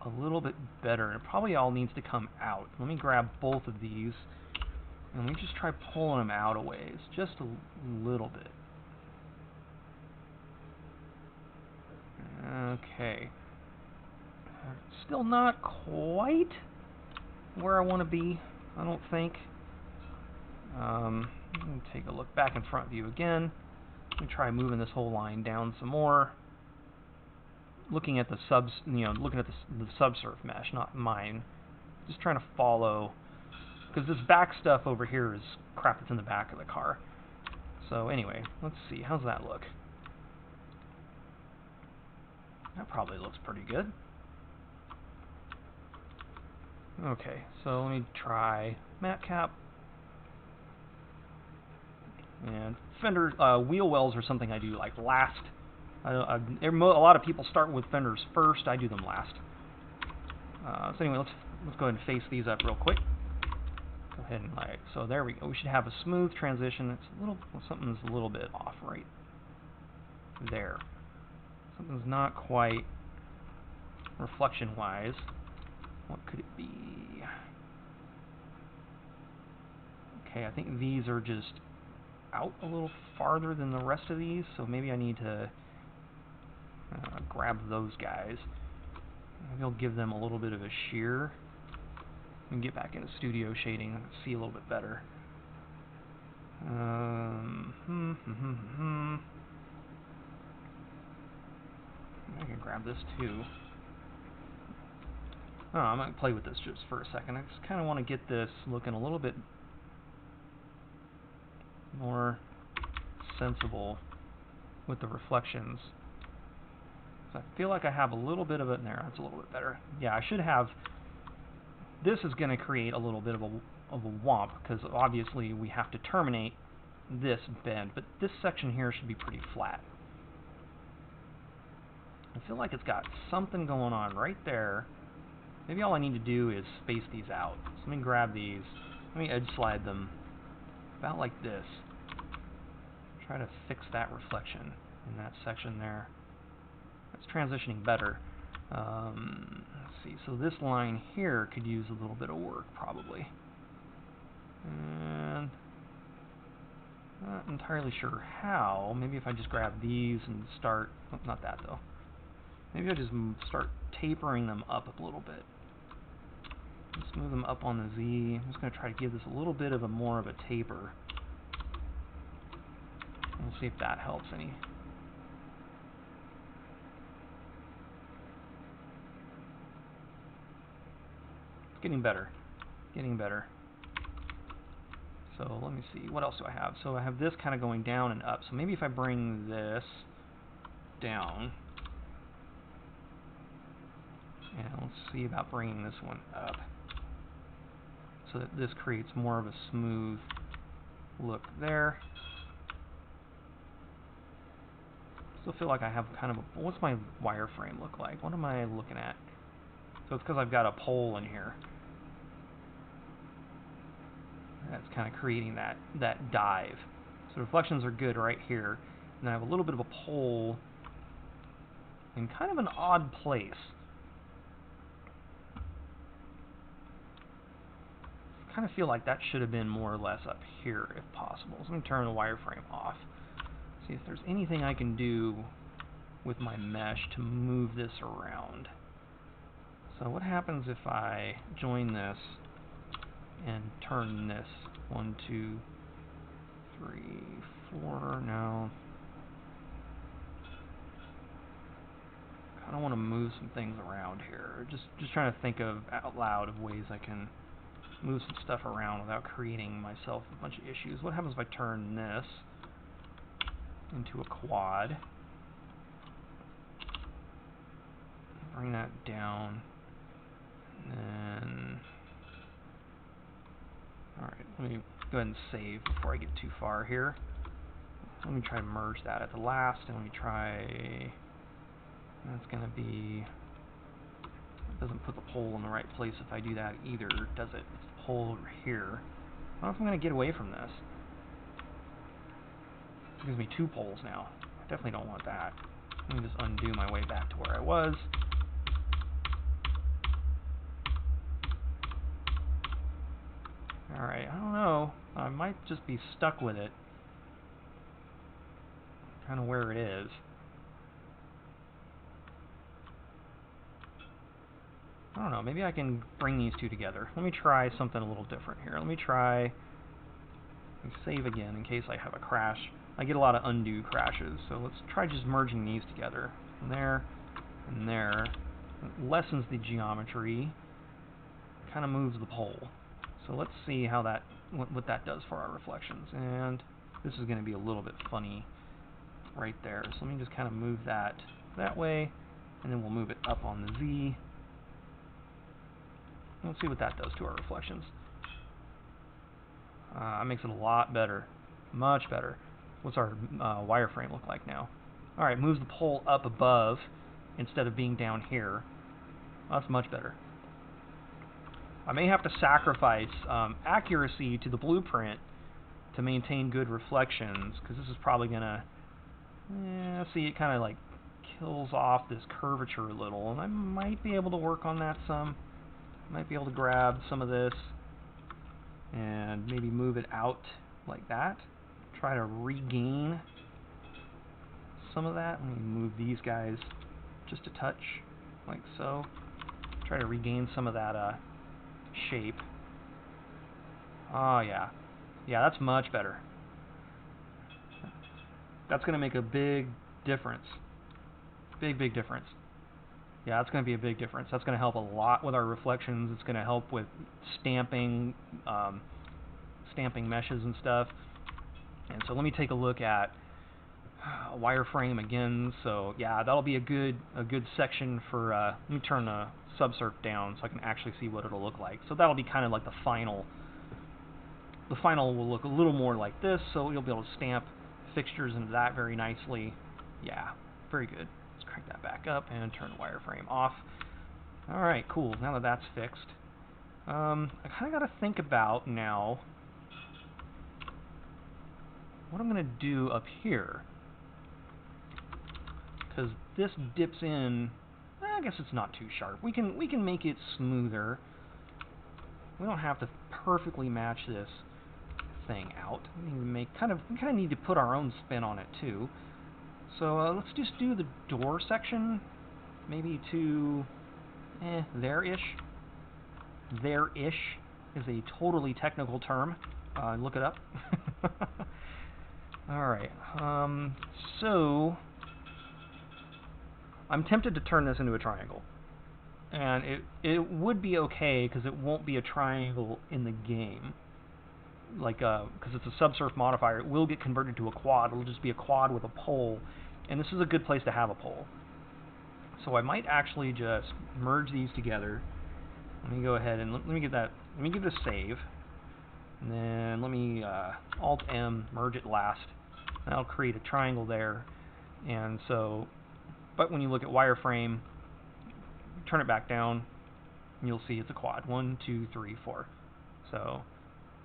a little bit better. It probably all needs to come out. Let me grab both of these and let me just try pulling them out a ways, just a little bit. Okay. Still not quite where I want to be, I don't think. Let me take a look back in front view again. Let me try moving this whole line down some more. Looking at the looking at the subsurf mesh, not mine. Just trying to follow, because this back stuff over here is crap that's in the back of the car. So anyway, let's see, how's that look? That probably looks pretty good. Okay, so let me try matte cap. And fender wheel wells are something I do like last. A lot of people start with fenders first. I do them last. So anyway, let's go ahead and face these up real quick. Go ahead and so there we go. We should have a smooth transition. It's something's a little bit off right there. Something's not quite reflection-wise. What could it be? Okay, I think these are just out a little farther than the rest of these, so maybe I need to grab those guys. Maybe I'll give them a little bit of a shear. And get back into studio shading and see a little bit better. I can grab this too. Oh, I might play with this just for a second. I just kind of want to get this looking a little bit more sensible with the reflections. So I feel like I have a little bit of it in there. That's a little bit better. Yeah, I should have. This is going to create a little bit of a womp because obviously we have to terminate this bend, but this section here should be pretty flat. I feel like it's got something going on right there. Maybe all I need to do is space these out. So let me grab these. Let me edge slide them about like this. Try to fix that reflection in that section there. That's transitioning better. Let's see. So this line here could use a little bit of work probably. And not entirely sure how. Maybe if I just grab these and start. Oh, not that though. Maybe I just start tapering them up a little bit. Let's move them up on the Z. I'm just going to try to give this a little bit of a more of a taper. We'll see if that helps any. It's getting better. Getting better. So let me see. What else do I have? So I have this kind of going down and up. So maybe if I bring this down. And let's see about bringing this one up. So that this creates more of a smooth look there. Still feel like I have kind of a, what's my wireframe look like? What am I looking at? So it's because I've got a pole in here. That's kind of creating that dive. So reflections are good right here. And I have a little bit of a pole in kind of an odd place. I kind of feel like that should have been more or less up here if possible. So let me turn the wireframe off. See if there's anything I can do with my mesh to move this around. So what happens if I join this and turn this 1, 2, 3, 4? No. I kind of want to move some things around here. Just trying to think of out loud of ways I can move some stuff around without creating myself a bunch of issues. What happens if I turn this into a quad? Bring that down. And then, alright, let me go ahead and save before I get too far here. Let me try to merge that at the last, and let me try, that's going to be, it doesn't put the pole in the right place if I do that either, does it? It's the pole over here. I don't know if I'm going to get away from this. It gives me 2 poles now. I definitely don't want that. Let me just undo my way back to where I was. Alright, I don't know. I might just be stuck with it. Kind of where it is. I don't know, maybe I can bring these two together. Let me try something a little different here. Let me save again in case I have a crash. I get a lot of undo crashes, so let's try just merging these together. And there, and there. It lessens the geometry. Kind of moves the pole. So let's see how that, what that does for our reflections. And this is going to be a little bit funny right there. So let me just kind of move that way, and then we'll move it up on the Z. Let's see what that does to our reflections. It makes it a lot better. Much better. What's our wireframe look like now? Alright, moves the pole up above instead of being down here. That's much better. I may have to sacrifice accuracy to the blueprint to maintain good reflections, because this is probably going to, see, it kind of like kills off this curvature a little, and I might be able to work on that some. Might be able to grab some of this and maybe move it out like that. Try to regain some of that. Let me move these guys just a touch, like so. Try to regain some of that shape. Oh yeah. Yeah, that's much better. That's going to make a big difference. Big difference. Yeah, that's going to be a big difference. That's going to help a lot with our reflections. It's going to help with stamping, stamping meshes and stuff. And so let me take a look at a wireframe again. So yeah, that'll be a good section for. Let me turn the subsurf down so I can actually see what it'll look like. So that'll be kind of like the final. The final will look a little more like this. So you'll be able to stamp fixtures into that very nicely. Yeah, very good. Let's crank that back up and turn the wireframe off. All right, cool. Now that that's fixed, I kind of got to think about now what I'm going to do up here, because this dips in. I guess it's not too sharp. We can make it smoother. We don't have to perfectly match this thing out. We need to we kind of need to put our own spin on it too. So let's just do the door section, maybe to there-ish. There-ish is a totally technical term. Look it up. All right. So I'm tempted to turn this into a triangle, and it would be okay because it won't be a triangle in the game. Like, because it's a subsurf modifier, it will get converted to a quad. It'll just be a quad with a pole, and this is a good place to have a pole. So I might actually just merge these together. Let me go ahead and let me give it a save, and then let me Alt M, merge it last. And I'll create a triangle there. And so, but when you look at wireframe, turn it back down, and you'll see it's a quad. 1, 2, 3, 4. So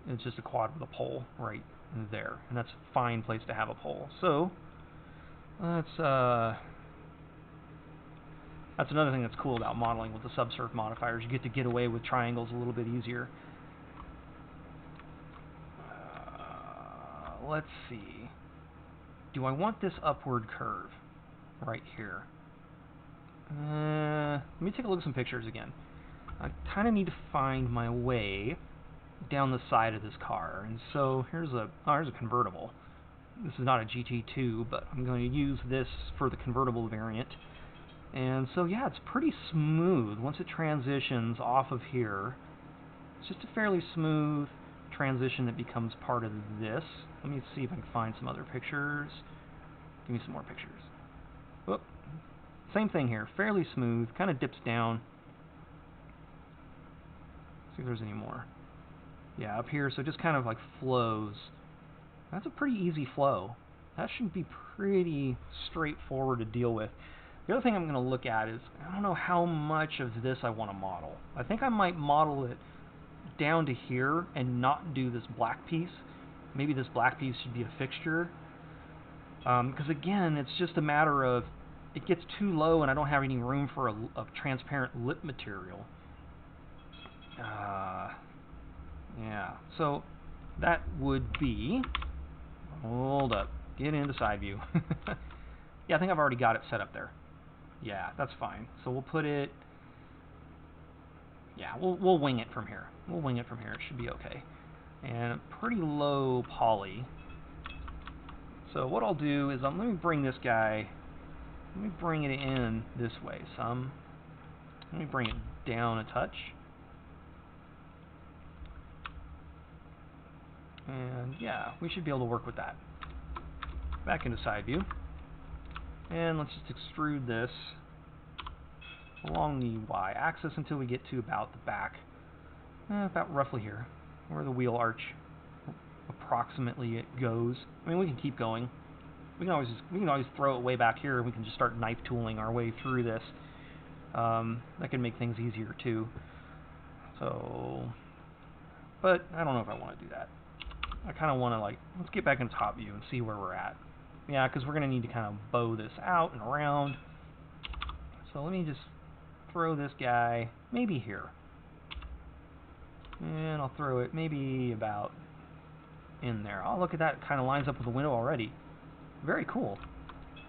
it's just a quad with a pole right there, and that's a fine place to have a pole. So that's another thing that's cool about modeling with the subsurf modifiers. You get away with triangles a little bit easier. Let's see. Do I want this upward curve right here? Let me take a look at some pictures again. I kind of need to find my way down the side of this car, and so here's a convertible. This is not a GT2, but I'm going to use this for the convertible variant. And so yeah, it's pretty smooth once it transitions off of here. It's just a fairly smooth transition that becomes part of this. Let me see if I can find some other pictures. Give me some more pictures. Whoop. Same thing here, fairly smooth, kind of dips down. See if there's any more. Yeah, up here, so it just kind of like flows. That's a pretty easy flow. That should be pretty straightforward to deal with. The other thing I'm going to look at is, I don't know how much of this I want to model. I think I might model it down to here and not do this black piece. Maybe this black piece should be a fixture. Because again, it's just a matter of, it gets too low and I don't have any room for a transparent lip material. Yeah, so that would be, hold up, get into side view. Yeah, I think I've already got it set up there. Yeah, that's fine. So we'll put it, yeah, we'll wing it from here. We'll wing it from here, it should be okay. And pretty low poly. So what I'll do is, let me bring this guy, let me bring it in this way some. Let me bring it down a touch. And yeah, we should be able to work with that. Back into side view. And let's just extrude this along the y-axis until we get to about the back. About roughly here, where the wheel arch approximately it goes. I mean, we can keep going. We can always throw it way back here, and we can just start knife tooling our way through this. That can make things easier too. So, but I don't know if I want to do that. I kind of want to, like, let's get back in top view and see where we're at. Yeah, because we're going to need to kind of bow this out and around. So let me just throw this guy maybe here. And I'll throw it maybe about in there. Oh, look at that. It kind of lines up with the window already. Very cool.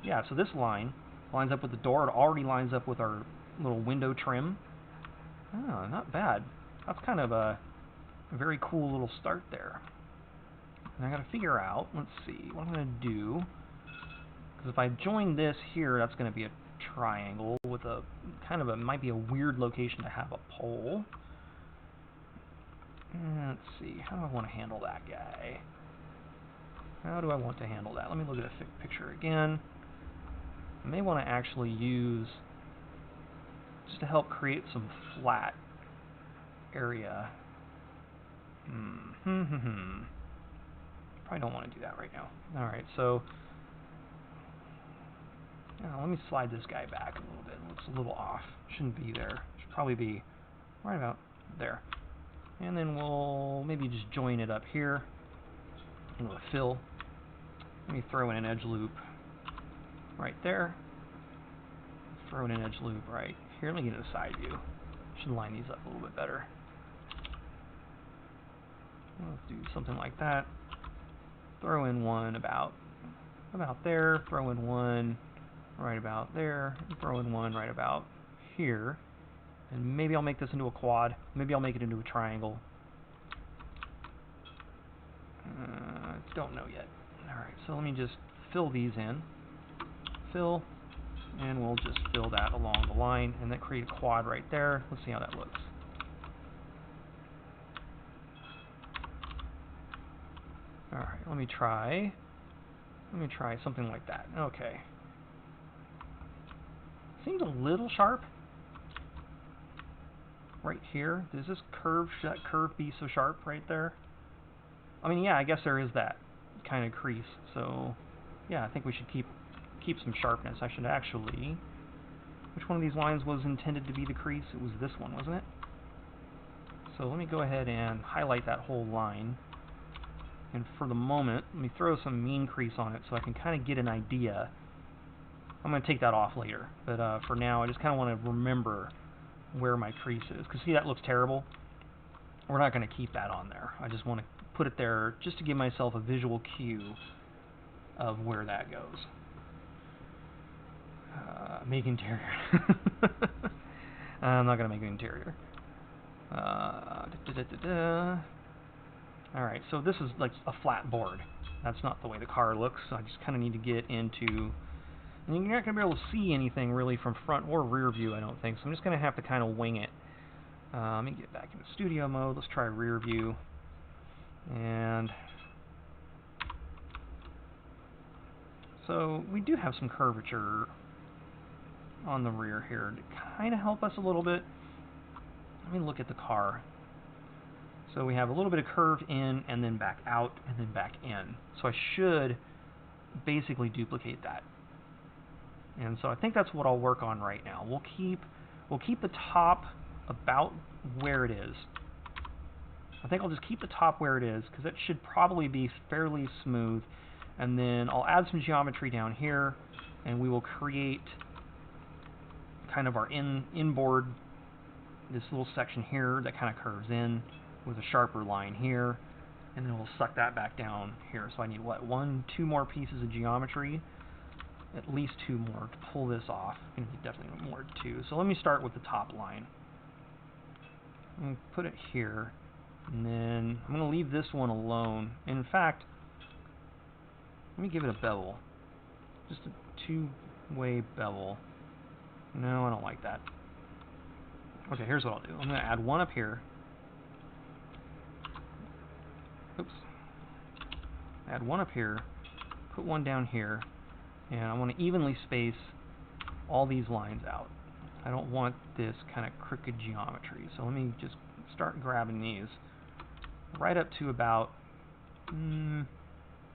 yeah, so this line lines up with the door. It already lines up with our little window trim. Oh, not bad. That's kind of a very cool little start there. And I got to figure out, let's see, what I'm going to do. Because if I join this here, that's going to be a triangle with a kind of a, might be a weird location to have a pole. Let's see, how do I want to handle that guy? How do I want to handle that? Let me look at a picture again. I may want to actually use, just to help create some flat area. Probably don't want to do that right now. Alright, so let me slide this guy back a little bit. It looks a little off. Shouldn't be there. Should probably be right about there. And then we'll maybe just join it up here. And we'll fill. Let me throw in an edge loop right there. Throw in an edge loop right here. Let me get a side view. Should line these up a little bit better. Let's do something like that. Throw in one about there. Throw in one right about there. Throw in one right about here. And maybe I'll make this into a quad. Maybe I'll make it into a triangle. Don't know yet. Alright, so let me just fill these in. Fill. And we'll just fill that along the line. And then create a quad right there. Let's see how that looks. Alright, let me try something like that. Okay. Seems a little sharp. Right here. Does this curve, should that curve be so sharp right there? I mean, yeah, I guess there is that kind of crease. So, yeah, I think we should keep some sharpness. I should actually... Which one of these lines was intended to be the crease? It was this one, wasn't it? So let me go ahead and highlight that whole line. And for the moment, let me throw some mean crease on it so I can kind of get an idea. I'm going to take that off later. But for now, I just kind of want to remember where my crease is. Because see, that looks terrible. We're not going to keep that on there. I just want to put it there just to give myself a visual cue of where that goes. Make interior. I'm not going to make an interior. Alright, so this is like a flat board. That's not the way the car looks. So I just kind of need to get into... And you're not going to be able to see anything really from front or rear view, I don't think. So I'm just going to have to kind of wing it. Let me get back into studio mode. Let's try rear view. And... So we do have some curvature on the rear here to kind of help us a little bit. Let me look at the car. So we have a little bit of curve in and then back out and then back in. So I should basically duplicate that. And so I think that's what I'll work on right now. We'll keep the top about where it is. I think I'll just keep the top where it is because it should probably be fairly smooth. And then I'll add some geometry down here and we will create kind of our inboard, this little section here that kind of curves in with a sharper line here, and then we'll suck that back down here. So I need, what, 1, 2 more pieces of geometry? At least 2 more to pull this off. I think definitely more than 2. So let me start with the top line. I'm going to put it here, and then I'm going to leave this one alone. In fact, let me give it a bevel. Just a 2-way bevel. No, I don't like that. Okay, here's what I'll do. I'm going to add one up here. Oops. Add one up here. Put one down here. And I want to evenly space all these lines out. I don't want this kind of crooked geometry. So let me just start grabbing these right up to about,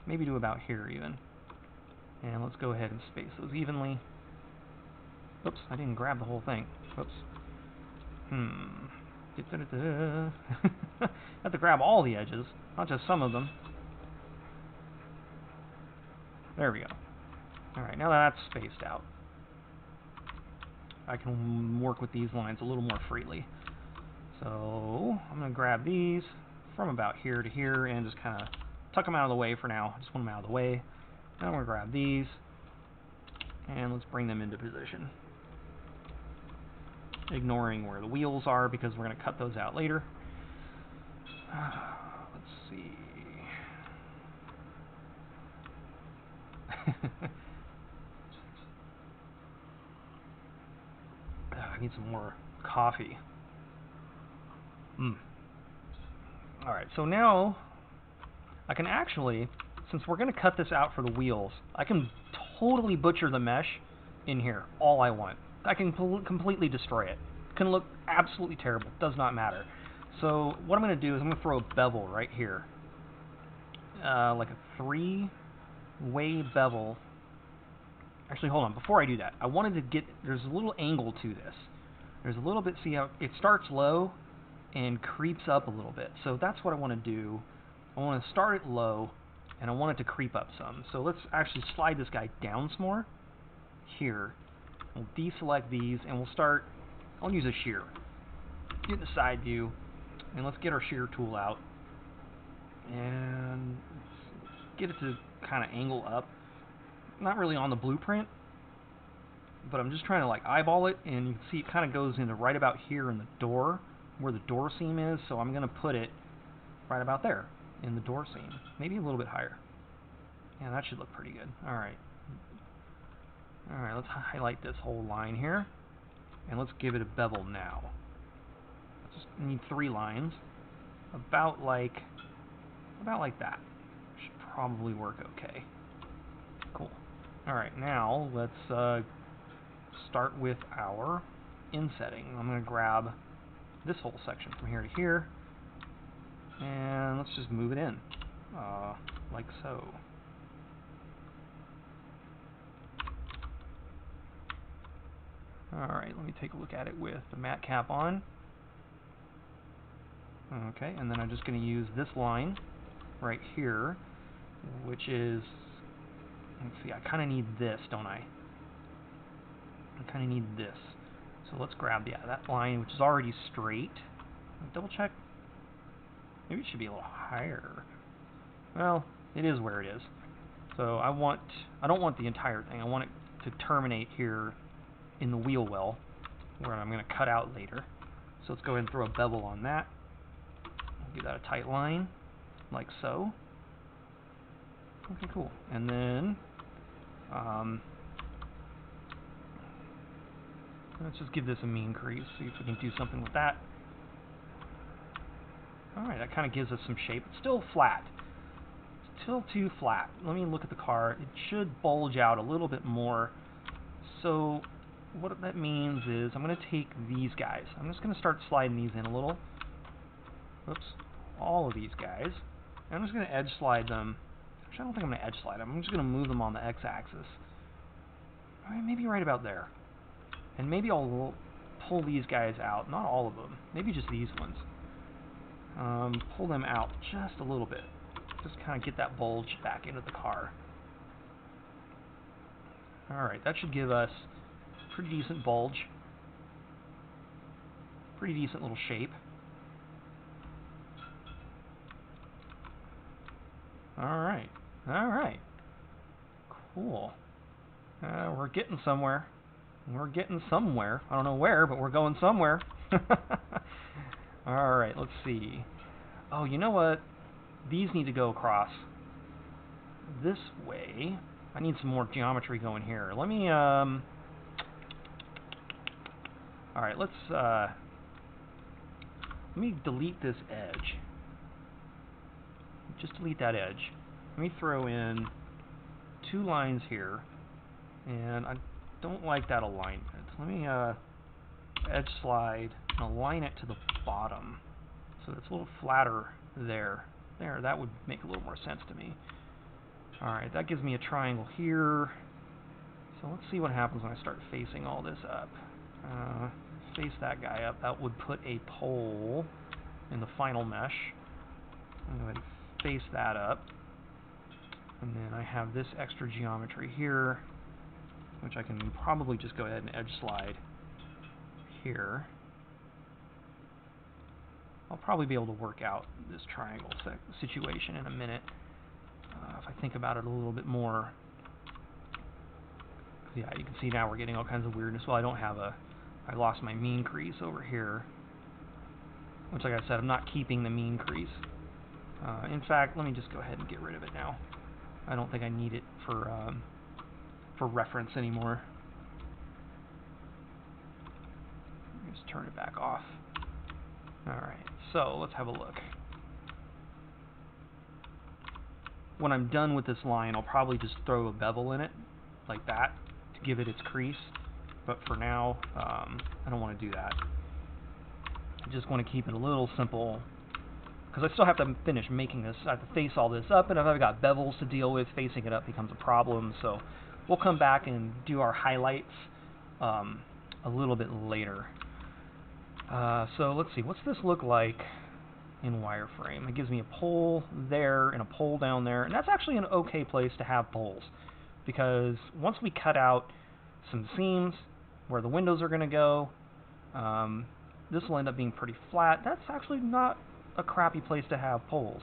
maybe to about here even. And let's go ahead and space those evenly. Oops, I didn't grab the whole thing. Oops. Have to grab all the edges, not just some of them. There we go. Alright, now that that's spaced out, I can work with these lines a little more freely. So I'm going to grab these from about here to here and just kind of tuck them out of the way for now. I just want them out of the way. Now I'm going to grab these And let's bring them into position. Ignoring where the wheels are because we're going to cut those out later. Let's see. I need some more coffee. Alright, so now I can actually, since we're going to cut this out for the wheels, I can totally butcher the mesh in here all I want. I can completely destroy it. It can look absolutely terrible. Does not matter. So what I'm going to do is I'm going to throw a bevel right here. Like a 3-way bevel. Actually, hold on. Before I do that, I wanted to get, there's a little angle to this. There's a little bit, see how it starts low and creeps up a little bit. So that's what I want to do. I want to start it low, and I want it to creep up some. So let's actually slide this guy down some more. Here. We'll deselect these, and we'll start, I'll use a shear. Get the side view, and let's get our shear tool out. And get it to kind of angle up. Not really on the blueprint, but I'm just trying to like eyeball it, and you can see it kind of goes into right about here in the door, where the door seam is, so I'm going to put it right about there in the door seam. Maybe a little bit higher. Yeah, that should look pretty good. Alright. Alright, let's highlight this whole line here, and let's give it a bevel now. Just need 3 lines. About like that. Should probably work okay. Cool. Alright, now let's start with our insetting. I'm going to grab this whole section from here to here, and let's just move it in, like so. Alright, let me take a look at it with the matte cap on. Okay, and then I'm just going to use this line right here, which is, let's see, I kind of need this, don't I? I kind of need this. So let's grab that line, which is already straight. Double check. Maybe it should be a little higher. Well, it is where it is. So I don't want the entire thing. I want it to terminate here in the wheel well, where I'm going to cut out later. So let's go ahead and throw a bevel on that. Give that a tight line, like so. Okay, cool. And then let's just give this a mean crease, see if we can do something with that. Alright, that kind of gives us some shape. It's still flat. It's still too flat. Let me look at the car. It should bulge out a little bit more. So what that means is I'm going to take these guys. I'm just going to start sliding these in a little. Oops. All of these guys. I'm just going to edge slide them. Actually, I don't think I'm going to edge slide them. I'm just going to move them on the x-axis. Alright, maybe right about there. And maybe I'll pull these guys out. Not all of them. Maybe just these ones. Pull them out just a little bit. Just kind of get that bulge back into the car. Alright, that should give us a pretty decent bulge. Pretty decent little shape. Alright, alright. Cool. We're getting somewhere. We're getting somewhere. I don't know where, but we're going somewhere. Alright, let's see. Oh, you know what? These need to go across this way. I need some more geometry going here. Let me, alright, let me delete this edge. Just delete that edge. Let me throw in 2 lines here, and I don't like that alignment. Let me edge slide and align it to the bottom so it's a little flatter there. There, that would make a little more sense to me. Alright, that gives me a triangle here. So let's see what happens when I start facing all this up. Face that guy up. That would put a pole in the final mesh. I'm going to face that up. And then I have this extra geometry here, which I can probably just go ahead and edge slide here. I'll probably be able to work out this triangle situation in a minute if I think about it a little bit more. Yeah, you can see now we're getting all kinds of weirdness. Well, I lost my mean crease over here, which, like I said, I'm not keeping the mean crease. In fact, let me just go ahead and get rid of it now. I don't think I need it for reference anymore. Just turn it back off. Alright, so let's have a look. When I'm done with this line, I'll probably just throw a bevel in it, like that, to give it its crease. But for now, I don't want to do that. I just want to keep it a little simple, because I still have to finish making this. I have to face all this up, and if I've got bevels to deal with, facing it up becomes a problem. So we'll come back and do our highlights a little bit later. So let's see, what's this look like in wireframe? It gives me a pole there and a pole down there, and that's actually an okay place to have poles, because once we cut out some seams where the windows are going to go, this will end up being pretty flat. That's actually not a crappy place to have poles.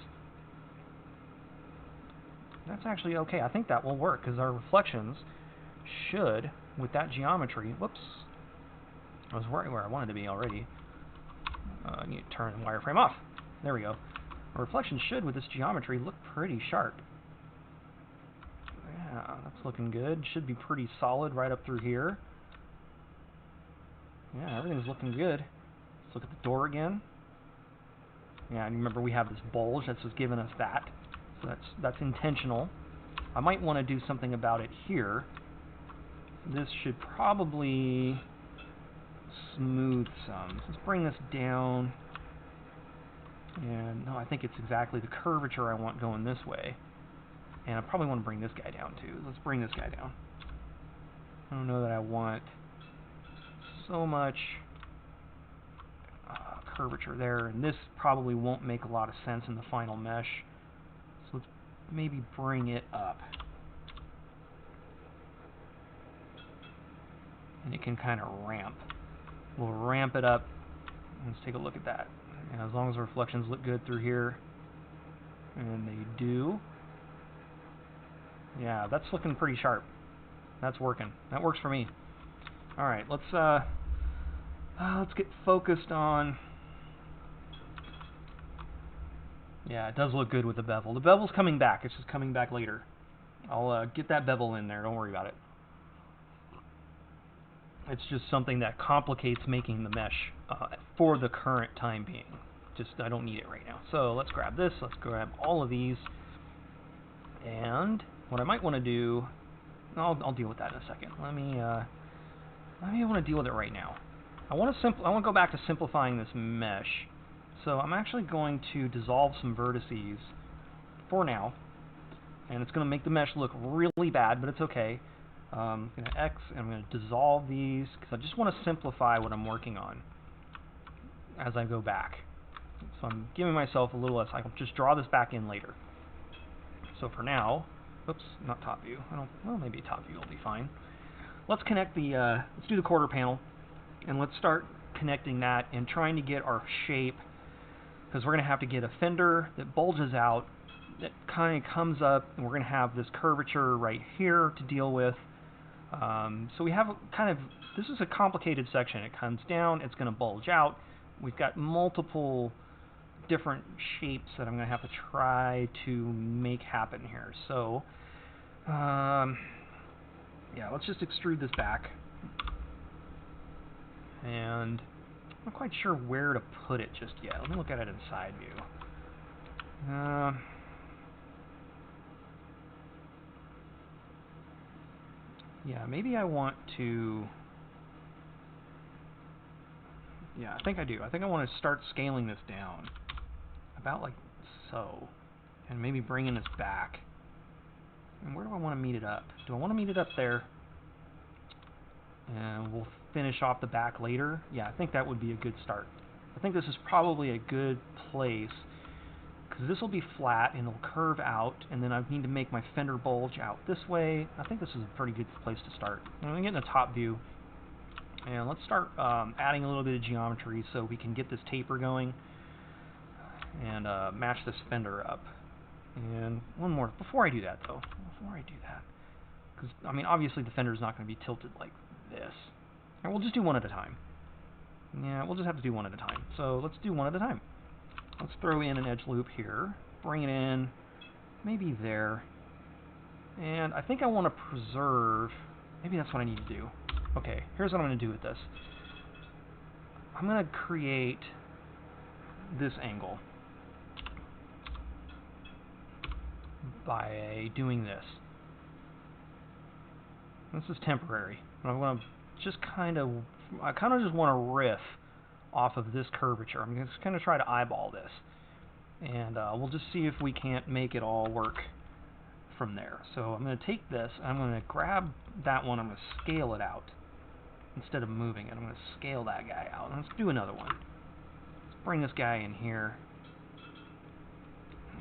That's actually okay. I think that will work, because our reflections should, with that geometry, whoops, I was right where I wanted to be already. I need to turn the wireframe off. There we go. Our reflection should, with this geometry, look pretty sharp. Yeah, that's looking good. Should be pretty solid right up through here. Yeah, everything's looking good. Let's look at the door again. Yeah, and remember we have this bulge that's just giving us that. So that's intentional. I might want to do something about it here. This should probably smooth some. Let's bring this down. And no, I think it's exactly the curvature I want going this way. And I probably want to bring this guy down too. Let's bring this guy down. I don't know that I want so much curvature there, and this probably won't make a lot of sense in the final mesh. So let's maybe bring it up. And it can kind of ramp. We'll ramp it up. Let's take a look at that. And as long as the reflections look good through here, and they do, yeah, that's looking pretty sharp. That's working. That works for me. All right, let's get focused on. Yeah, it does look good with the bevel. The bevel's coming back. It's just coming back later. I'll get that bevel in there. Don't worry about it. It's just something that complicates making the mesh for the current time being. Just, I don't need it right now. So let's grab this. Let's grab all of these. And what I might want to do, I'll deal with that in a second. Let me want to deal with it right now. I want to go back to simplifying this mesh. So I'm actually going to dissolve some vertices for now, and it's going to make the mesh look really bad, but it's okay. I'm going to X, and I'm going to dissolve these, because I just want to simplify what I'm working on as I go back. So I'm giving myself a little less. I can just draw this back in later. So for now, oops, not top view. Well, maybe top view will be fine. Let's connect the, let's do the quarter panel, and let's start connecting that and trying to get our shape, because we're going to have to get a fender that bulges out, that kind of comes up, and we're going to have this curvature right here to deal with. So we have kind of, this is a complicated section. It comes down, it's going to bulge out. We've got multiple different shapes that I'm going to have to try to make happen here. So, yeah, let's just extrude this back. And I'm not quite sure where to put it just yet. Let me look at it in side view. Yeah, maybe I want to... Yeah, I think I do. I think I want to start scaling this down. About like so. And maybe bringing this back. And where do I want to meet it up? Do I want to meet it up there? And we'll finish off the back later. Yeah, I think that would be a good start. I think this is probably a good place, because this will be flat and it'll curve out, and then I need to make my fender bulge out this way. I think this is a pretty good place to start. I'm going to get in the top view, and let's start adding a little bit of geometry so we can get this taper going and match this fender up. And one more, before I do that though, Because, I mean, obviously the fender is not going to be tilted like this. And we'll just do one at a time. Yeah, we'll just have to do one at a time. So let's do one at a time. Let's throw in an edge loop here. Bring it in. Maybe there. And I think I want to preserve... Maybe that's what I need to do. Okay, here's what I'm going to do with this. I'm going to create this angle by doing this. This is temporary. But I want to just kind of just want to riff off of this curvature. I'm just kind of try to eyeball this. And we'll just see if we can't make it all work from there. So I'm going to take this, I'm going to grab that one, I'm going to scale it out. Instead of moving it, I'm going to scale that guy out. And let's do another one. Let's bring this guy in here.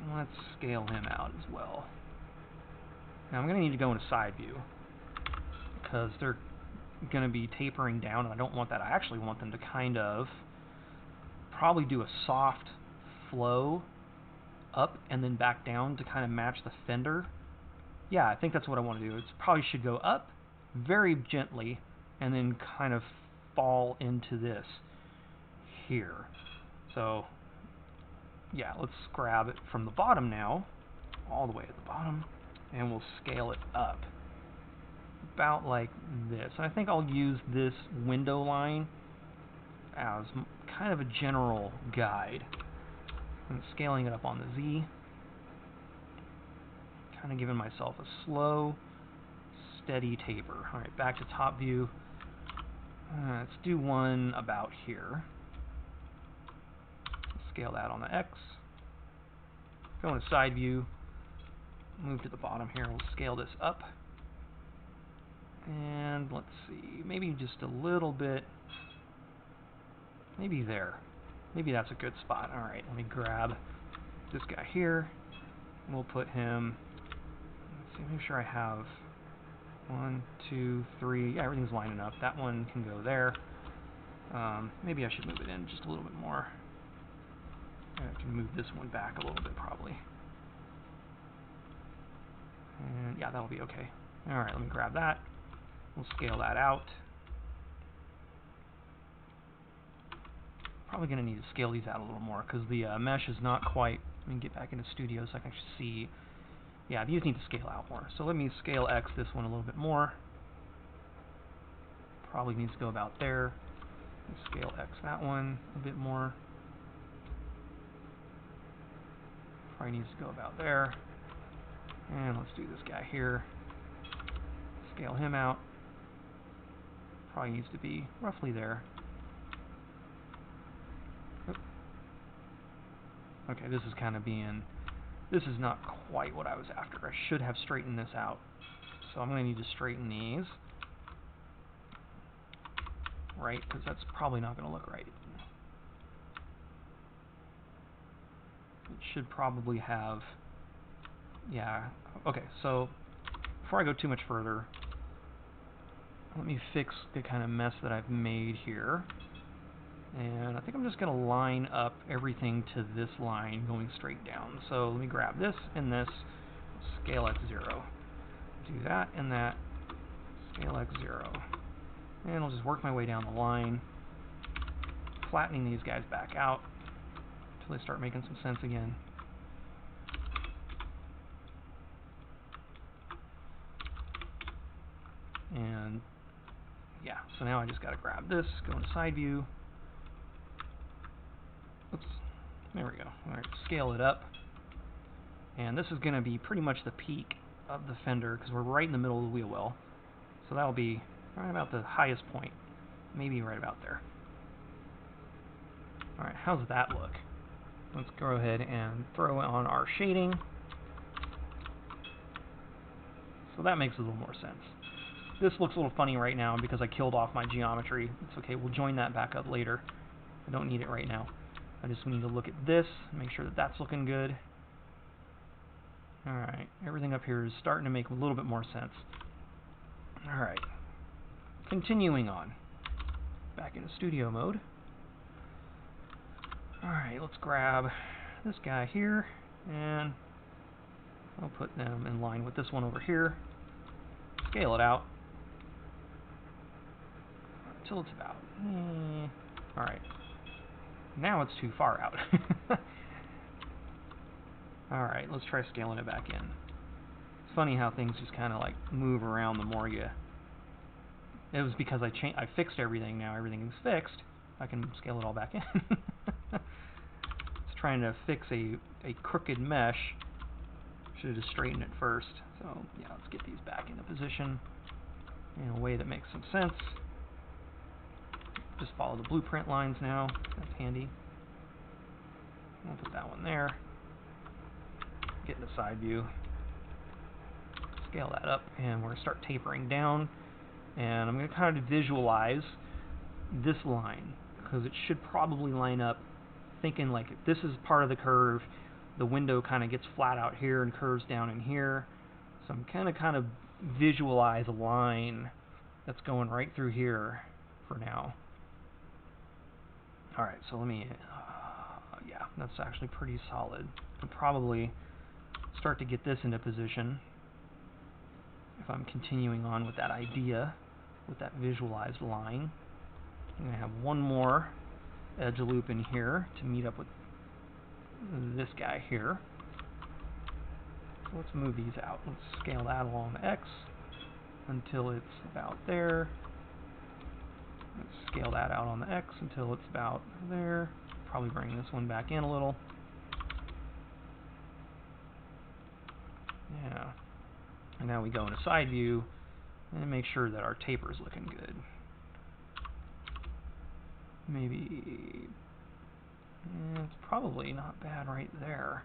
And let's scale him out as well. Now I'm going to need to go into side view, because they're going to be tapering down, and I don't want that. I actually want them to kind of probably do a soft flow up and then back down to kind of match the fender. Yeah, I think that's what I want to do. It probably should go up very gently and then kind of fall into this here. So, yeah, let's grab it from the bottom now, all the way at the bottom, and we'll scale it up about like this. And I think I'll use this window line as kind of a general guide. I'm scaling it up on the Z. Kind of giving myself a slow, steady taper. Alright, back to top view. Let's do one about here. Scale that on the X. Go into side view. Move to the bottom here. We'll scale this up. And let's see, maybe just a little bit. Maybe there. Maybe that's a good spot. Alright, let me grab this guy here. We'll put him... Let's see, make sure I have 1, 2, 3. Yeah, everything's lining up. That one can go there. Maybe I should move it in just a little bit more. I can move this one back a little bit, probably. And yeah, that'll be okay. Alright, let me grab that. We'll scale that out. Probably going to need to scale these out a little more, because the mesh is not quite... Let me get back into Studio so I can actually see... Yeah, these need to scale out more. So let me scale X this one a little bit more. Probably needs to go about there. Scale X that one a bit more. Probably needs to go about there. And let's do this guy here. Scale him out. Probably needs to be roughly there. Oop. Okay, this is kind of being... This is not quite what I was after. I should have straightened this out. So I'm going to need to straighten these. Right, because that's probably not going to look right. It should probably have... Yeah, okay, so before I go too much further, let me fix the kind of mess that I've made here. And I think I'm just going to line up everything to this line going straight down. So let me grab this and this, scale X 0. Do that and that, scale X 0. And I'll just work my way down the line, flattening these guys back out until they start making some sense again. And yeah, so now I just got to grab this, go into side view. Oops, there we go. Alright, scale it up. And this is going to be pretty much the peak of the fender, because we're right in the middle of the wheel well. So that'll be right about the highest point. Maybe right about there. Alright, how's that look? Let's go ahead and throw on our shading. So that makes a little more sense. This looks a little funny right now because I killed off my geometry. It's okay, we'll join that back up later. I don't need it right now. I just need to look at this, make sure that that's looking good. Alright, everything up here is starting to make a little bit more sense. Alright, continuing on. Back into studio mode. Alright, let's grab this guy here, and I'll put them in line with this one over here. scale it out until it's about... Alright. Now it's too far out. Alright, let's try scaling it back in. It's funny how things just kind of like move around the more you... It was because I fixed everything. Now everything is fixed. I can scale it all back in. It's trying to fix a crooked mesh. Should have just straightened it first. So yeah, let's get these back into position in a way that makes some sense. Just follow the blueprint lines now. That's handy. I'll put that one there. Get in the side view. Scale that up, and we're going to start tapering down. And I'm going to kind of visualize this line, because it should probably line up thinking like if this is part of the curve, the window kind of gets flat out here and curves down in here. So I'm kind of visualize a line that's going right through here for now. Alright, so let me, yeah, that's actually pretty solid. I'll probably start to get this into position if I'm continuing on with that idea, with that visualized line. I'm going to have one more edge loop in here to meet up with this guy here. So let's move these out. Let's scale that along the X until it's about there. Let's scale that out on the X until it's about there. Probably bring this one back in a little. Yeah. And now we go into side view and make sure that our taper is looking good. Maybe it's probably not bad right there.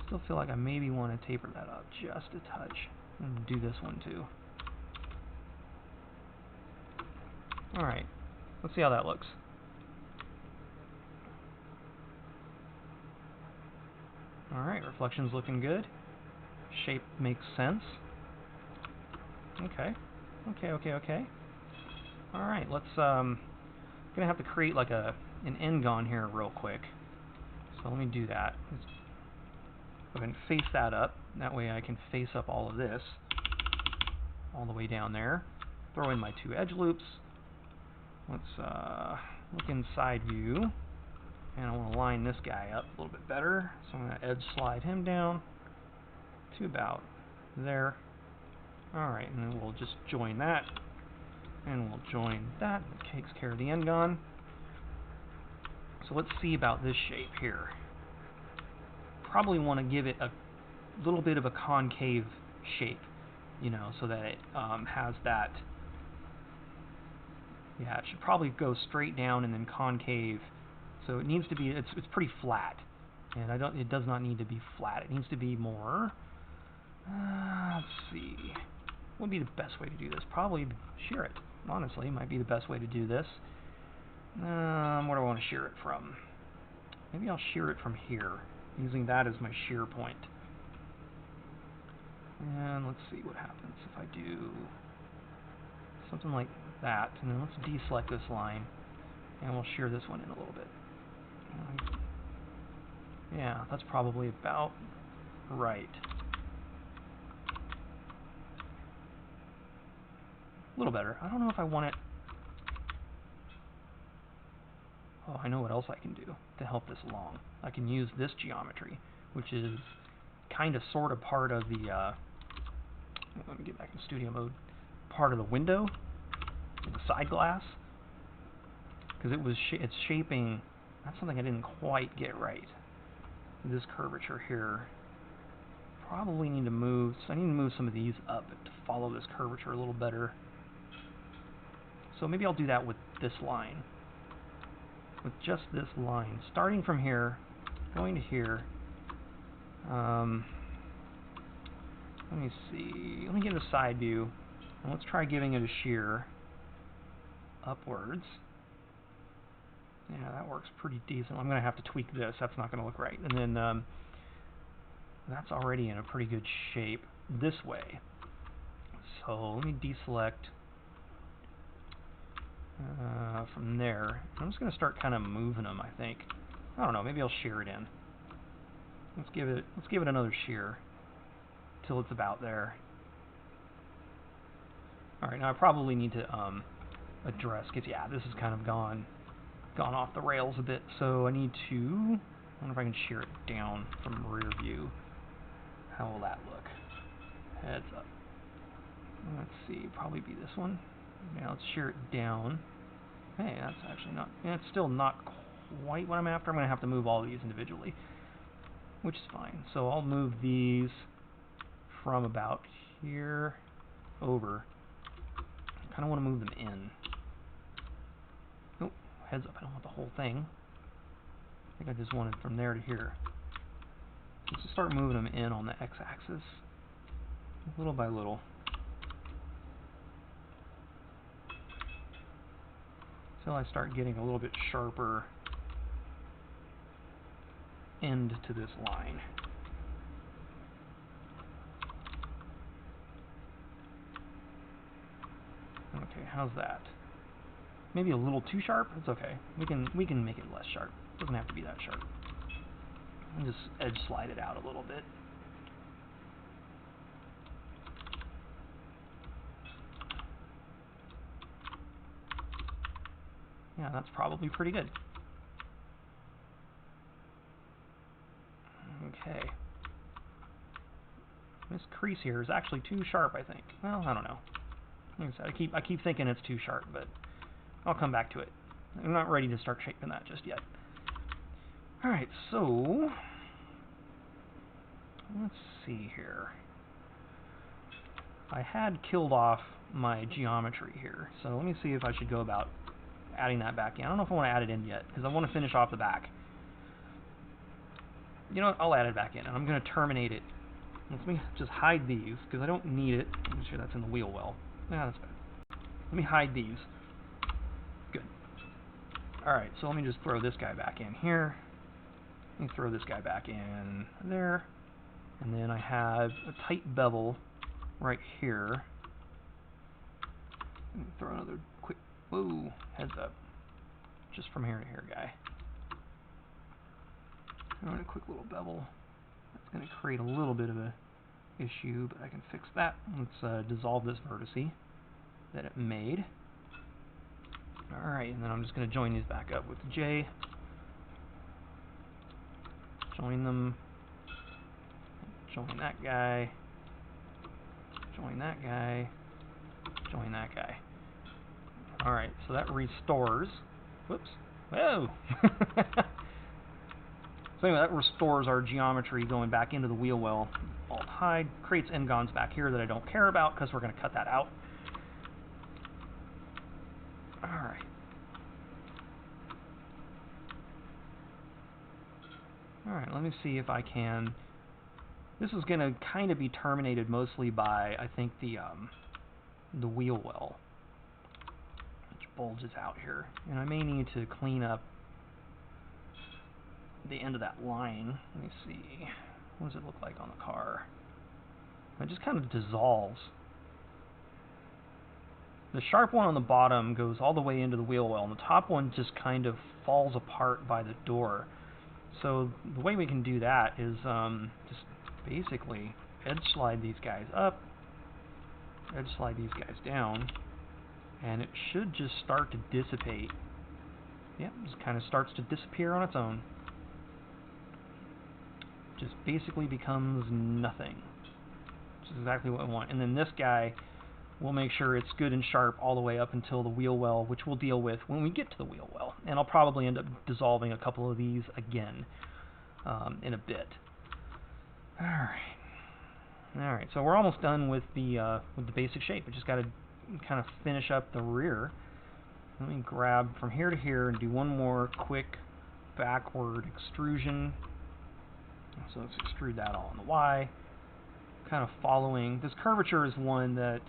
Still feel like I maybe want to taper that up just a touch and do this one too. Alright, let's see how that looks. Alright, reflection's looking good. Shape makes sense. Okay. Alright, let's, gonna have to create like an n-gon here real quick. So let me do that. Let's go ahead and face that up. That way I can face up all of this all the way down there. Throw in my two edge loops. Let's look in side view, and I want to line this guy up a little bit better. So I'm going to edge slide him down to about there. Alright, and then we'll just join that, and we'll join that. That takes care of the n-gon. So let's see about this shape here. Probably want to give it a little bit of a concave shape, you know, so that it has that. Yeah, it should probably go straight down and then concave. So it needs to be, it's pretty flat. And it does not need to be flat. It needs to be more, let's see. What would be the best way to do this? Probably shear it. Honestly, might be the best way to do this. Where do I want to shear it from? Maybe I'll shear it from here, using that as my shear point. And let's see what happens if I do something like that, and then let's deselect this line, and we'll shear this one in a little bit. Yeah, that's probably about right. A little better. I don't know if I want it... Oh, I know what else I can do to help this along. I can use this geometry, which is kind of sort of part of the... let me get back in studio mode. Part of the window, the side glass, because it's shaping. That's something I didn't quite get right. This curvature here. Probably need to move. So I need to move some of these up to follow this curvature a little better. So maybe I'll do that with this line. With just this line, starting from here, going to here. Let me see. Let me get a side view. And let's try giving it a shear upwards. Yeah, that works pretty decent. I'm going to have to tweak this. That's not going to look right. And then that's already in a pretty good shape this way. So let me deselect from there. I'm just going to start kind of moving them, I think. I don't know. Maybe I'll shear it in. Let's give it another shear till it's about there. Alright, now I probably need to address, because yeah, this has kind of gone off the rails a bit, so I need to, I wonder if I can shear it down from rear view. How will that look? Heads up. Let's see, probably be this one. Now let's shear it down. Hey, that's actually not, yeah, it's still not quite what I'm after. I'm going to have to move all these individually, which is fine. So I'll move these from about here over. I kind of want to move them in. Oh, heads up, I don't want the whole thing. I think I just wanted from there to here. Let's just start moving them in on the x-axis, little by little. Until I start getting a little bit sharper end to this line. Okay, how's that? Maybe a little too sharp? It's okay. We can make it less sharp. It doesn't have to be that sharp. And just edge slide it out a little bit. Yeah, that's probably pretty good. Okay. This crease here is actually too sharp, I think. Well, I don't know. Like I said, I keep thinking it's too sharp, but I'll come back to it. I'm not ready to start shaping that just yet. Alright, so let's see here. I had killed off my geometry here, so let me see if I should go about adding that back in. I don't know if I want to add it in yet, because I want to finish off the back. You know what, I'll add it back in, and I'm going to terminate it. Let me just hide these, because I don't need it. I'm sure that's in the wheel well. Yeah, that's bad. Let me hide these. Good. Alright, so let me just throw this guy back in here. Let me throw this guy back in there. And then I have a tight bevel right here. Let me throw another quick, whoa, heads up. Just from here to here, guy. Throwing a quick little bevel. That's going to create a little bit of a issue, but I can fix that. Let's dissolve this vertice that it made. Alright, and then I'm just going to join these back up with J. Join them. Join that guy. Join that guy. Join that guy. Alright, so that restores. Whoops. Whoa! So anyway, that restores our geometry going back into the wheel well. Alt hide, creates n-gons back here that I don't care about because we're going to cut that out. Alright. Alright, let me see if I can. This is going to kind of be terminated mostly by, I think, the wheel well, which bulges out here. And I may need to clean up the end of that line. Let me see. What does it look like on the car? It just kind of dissolves. The sharp one on the bottom goes all the way into the wheel well, and the top one just kind of falls apart by the door. So the way we can do that is just basically edge slide these guys up, edge slide these guys down, and it should just start to dissipate. Yep, just kind of starts to disappear on its own. Just basically becomes nothing, which is exactly what I want. And then this guy, we'll make sure it's good and sharp all the way up until the wheel well, which we'll deal with when we get to the wheel well. And I'll probably end up dissolving a couple of these again in a bit. Alright, so we're almost done with the basic shape. We just got to kind of finish up the rear. Let me grab from here to here and do one more quick backward extrusion. So let's extrude that all on the Y. Kind of following. This curvature is one that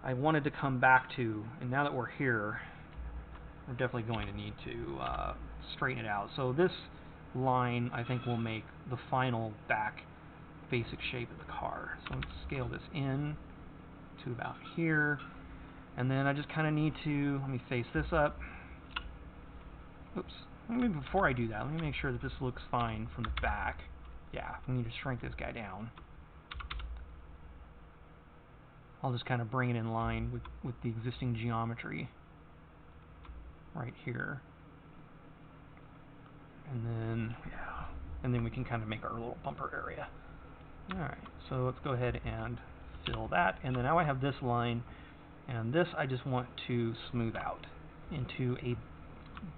I wanted to come back to, and now that we're here, we're definitely going to need to straighten it out. So this line, I think, will make the final back basic shape of the car. So let's scale this in to about here, and then I just kind of need to, let me face this up. Oops. Maybe before I do that, let me make sure that this looks fine from the back. Yeah, we need to shrink this guy down. I'll just kind of bring it in line with the existing geometry right here. And then we can kind of make our little bumper area. Alright, so let's go ahead and fill that. And then now I have this line, and this I just want to smooth out into a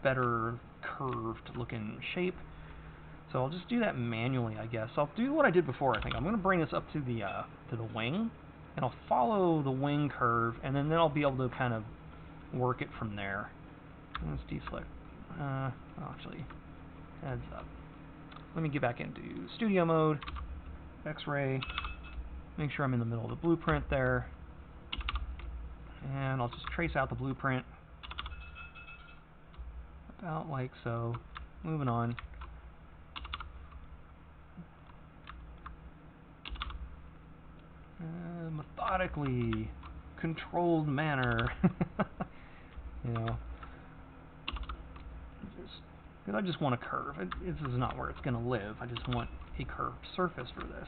better curved looking shape. So I'll just do that manually, I guess. I'll do what I did before, I think. I'm going to bring this up to the wing, and I'll follow the wing curve, and then I'll be able to kind of work it from there. Let's deselect. Actually, heads up. Let me get back into studio mode, X-ray, make sure I'm in the middle of the blueprint there, and I'll just trace out the blueprint about like so. Moving on. Methodically, controlled manner. You know, because I just want a curve. This is not where it's going to live. I just want a curved surface for this.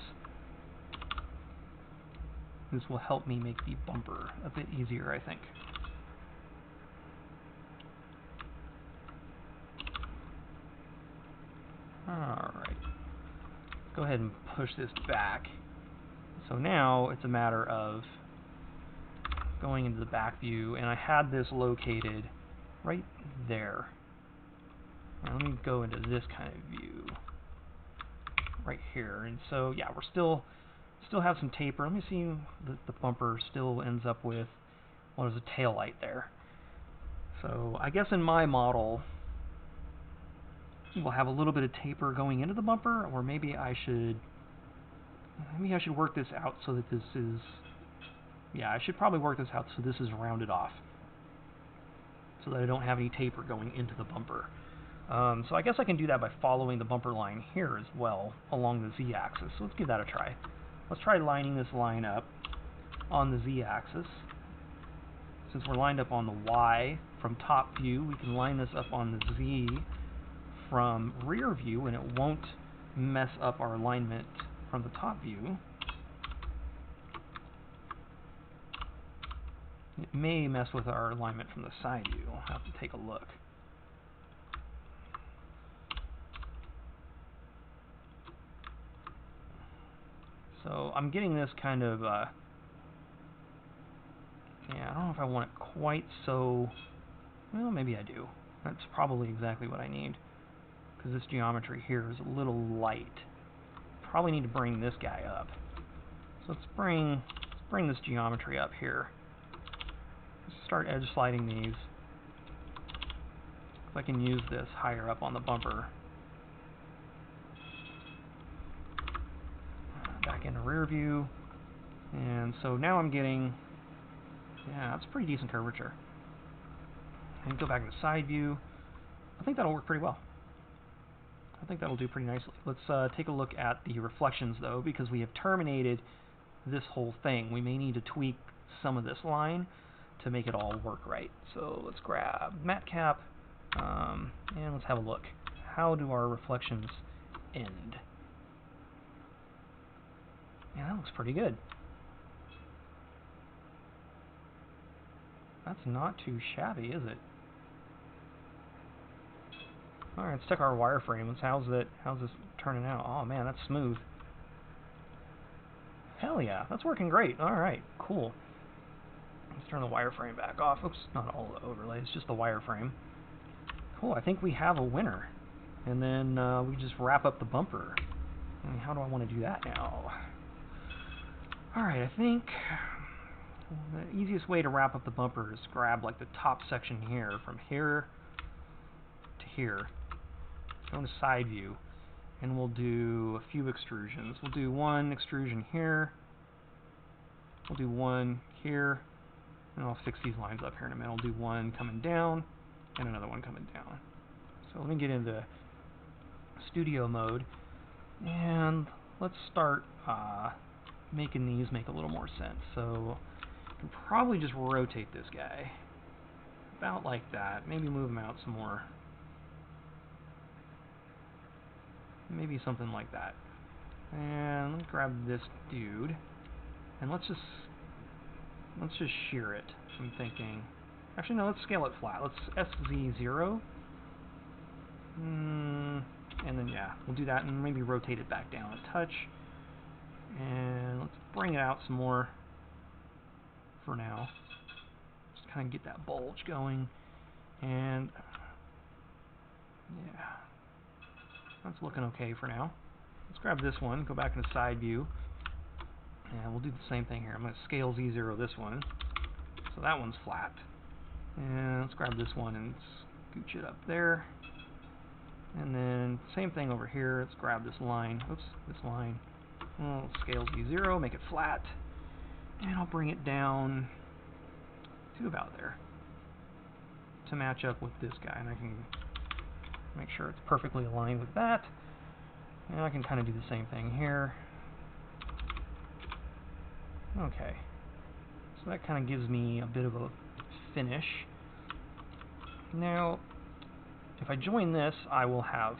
This will help me make the bumper a bit easier, I think. Alright. Go ahead and push this back. So now it's a matter of going into the back view, and I had this located right there. Now let me go into this kind of view right here. And so yeah, we're still have some taper. Let me see that the bumper still ends up with what is a tail light there. So I guess in my model we'll have a little bit of taper going into the bumper, or maybe I should work this out so that this is, yeah, I should probably work this out so this is rounded off, so that I don't have any taper going into the bumper. So I guess I can do that by following the bumper line here as well along the z-axis. So let's give that a try. Let's try lining this line up on the z-axis. Since we're lined up on the y from top view, we can line this up on the z from rear view, and it won't mess up our alignment from the top view. It may mess with our alignment from the side view. I'll have to take a look. So I'm getting this kind of, yeah, I don't know if I want it quite so, well, maybe I do. That's probably exactly what I need, because this geometry here is a little light. Probably need to bring this guy up. So let's bring this geometry up here. Let's start edge sliding these. If I can use this higher up on the bumper. Back into rear view. And so now I'm getting, yeah, that's pretty decent curvature. And go back to side view. I think that'll work pretty well. I think that'll do pretty nicely. Let's take a look at the reflections though, because we have terminated this whole thing. We may need to tweak some of this line to make it all work right. So let's grab matte cap, and let's have a look. How do our reflections end? Yeah, that looks pretty good. That's not too shabby, is it? Alright, let's check our wireframe. How's this turning out? Oh man, that's smooth. Hell yeah, that's working great. Alright, cool. Let's turn the wireframe back off. Oops, not all the overlays, just the wireframe. Cool, I think we have a winner. And then we just wrap up the bumper. I mean, how do I want to do that now? Alright, I think the easiest way to wrap up the bumper is grab like the top section here, from here to here. Go to side view, and we'll do a few extrusions. We'll do one extrusion here, we'll do one here, and I'll fix these lines up here in a minute. I'll do one coming down, and another one coming down. So let me get into studio mode, and let's start making these make a little more sense. So I can probably just rotate this guy, about like that, maybe move him out some more. Maybe something like that. And let's grab this dude, and let's just let's just shear it. I'm thinking, actually no, let's scale it flat. Let's SZ0. And then yeah, we'll do that and maybe rotate it back down a touch. And let's bring it out some more for now. Just kind of get that bulge going. And yeah, that's looking okay for now. Let's grab this one, go back into side view, and we'll do the same thing here. I'm going to scale Z0 this one, so that one's flat. And let's grab this one and scooch it up there. And then same thing over here. Let's grab this line. Oops, this line. We'll scale Z0, make it flat, and I'll bring it down to about there to match up with this guy. And I can make sure it's perfectly aligned with that. And I can kind of do the same thing here. Okay. So that kind of gives me a bit of a finish. Now, if I join this, I will have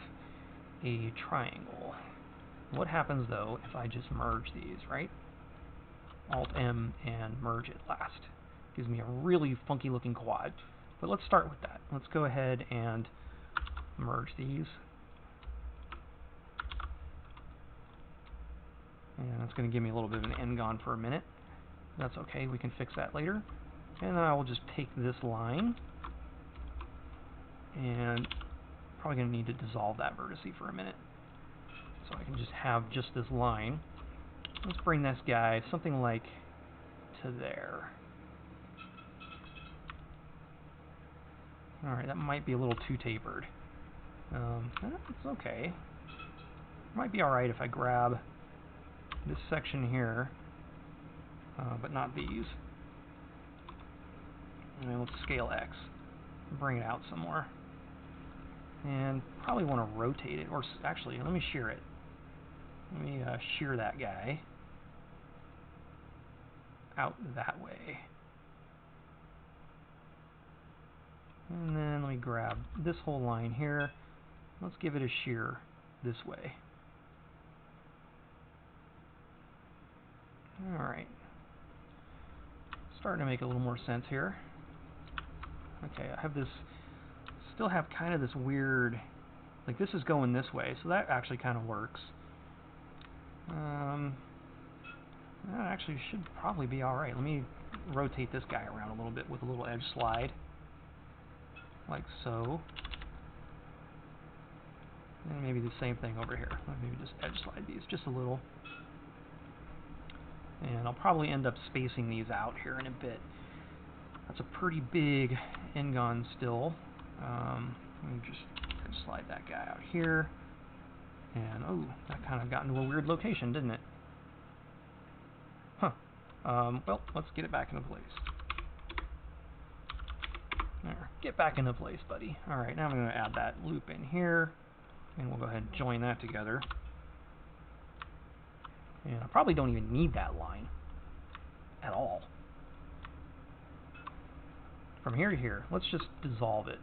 a triangle. What happens, though, if I just merge these, right? Alt-M and merge it last. Gives me a really funky-looking quad. But let's start with that. Let's go ahead and merge these. And that's going to give me a little bit of an n-gon for a minute. That's okay, we can fix that later. And then I will just take this line, and probably going to need to dissolve that vertice for a minute. So I can just have just this line. Let's bring this guy something like to there. Alright, that might be a little too tapered. It's okay. Might be alright if I grab this section here, but not these. And then let's scale X. Bring it out some more. And probably want to rotate it, or actually, let me shear it. Let me shear that guy out that way. And then let me grab this whole line here. Let's give it a shear this way. Alright. Starting to make a little more sense here. Okay, I have this, still have kind of this weird, like this is going this way, so that actually kind of works. That actually should probably be alright. Let me rotate this guy around a little bit with a little edge slide. Like so. And maybe the same thing over here. Maybe just edge slide these just a little. And I'll probably end up spacing these out here in a bit. That's a pretty big n-gon still. Let me just slide that guy out here. And oh, that kind of got into a weird location, didn't it? Huh. Well, let's get it back into place. There, get back into place, buddy. Alright, now I'm going to add that loop in here. And we'll go ahead and join that together. And I probably don't even need that line at all. From here to here, let's just dissolve it.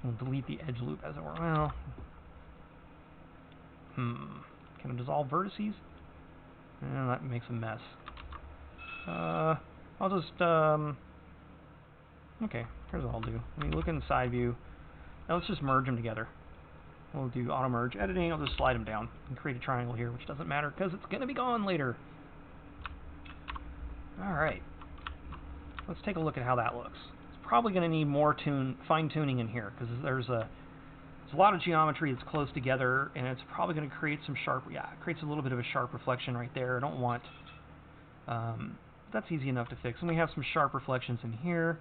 We'll delete the edge loop as it were. Well, can I dissolve vertices? That makes a mess. I'll just, okay, here's what I'll do. Let me look in the side view. Now let's just merge them together. We'll do auto merge editing. I'll just slide them down and create a triangle here, which doesn't matter because it's going to be gone later. Alright. Let's take a look at how that looks. It's probably going to need more fine tuning in here because there's a lot of geometry that's close together, and it's probably going to create some sharp, it creates a little bit of a sharp reflection right there. I don't want, that's easy enough to fix. And we have some sharp reflections in here.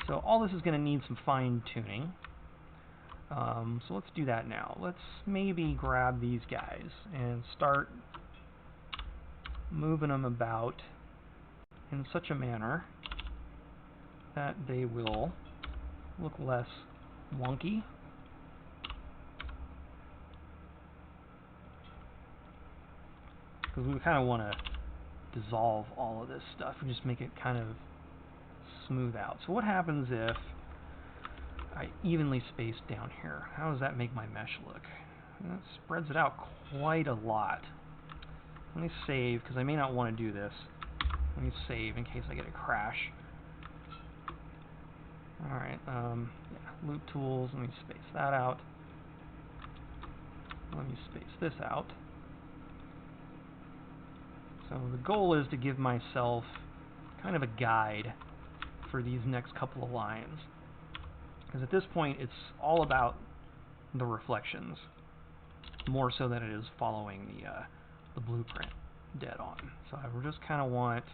So all this is going to need some fine tuning. So let's do that now. Let's maybe grab these guys and start moving them about in such a manner that they will look less wonky. Because we kind of want to dissolve all of this stuff and just make it kind of smooth out. So what happens if I evenly space down here? How does that make my mesh look? That spreads it out quite a lot. Let me save, because I may not want to do this. Let me save in case I get a crash. Alright, yeah, loop tools, let me space that out. Let me space this out. So the goal is to give myself kind of a guide for these next couple of lines. Because at this point, it's all about the reflections, more so than it is following the blueprint dead on. So I just kind of want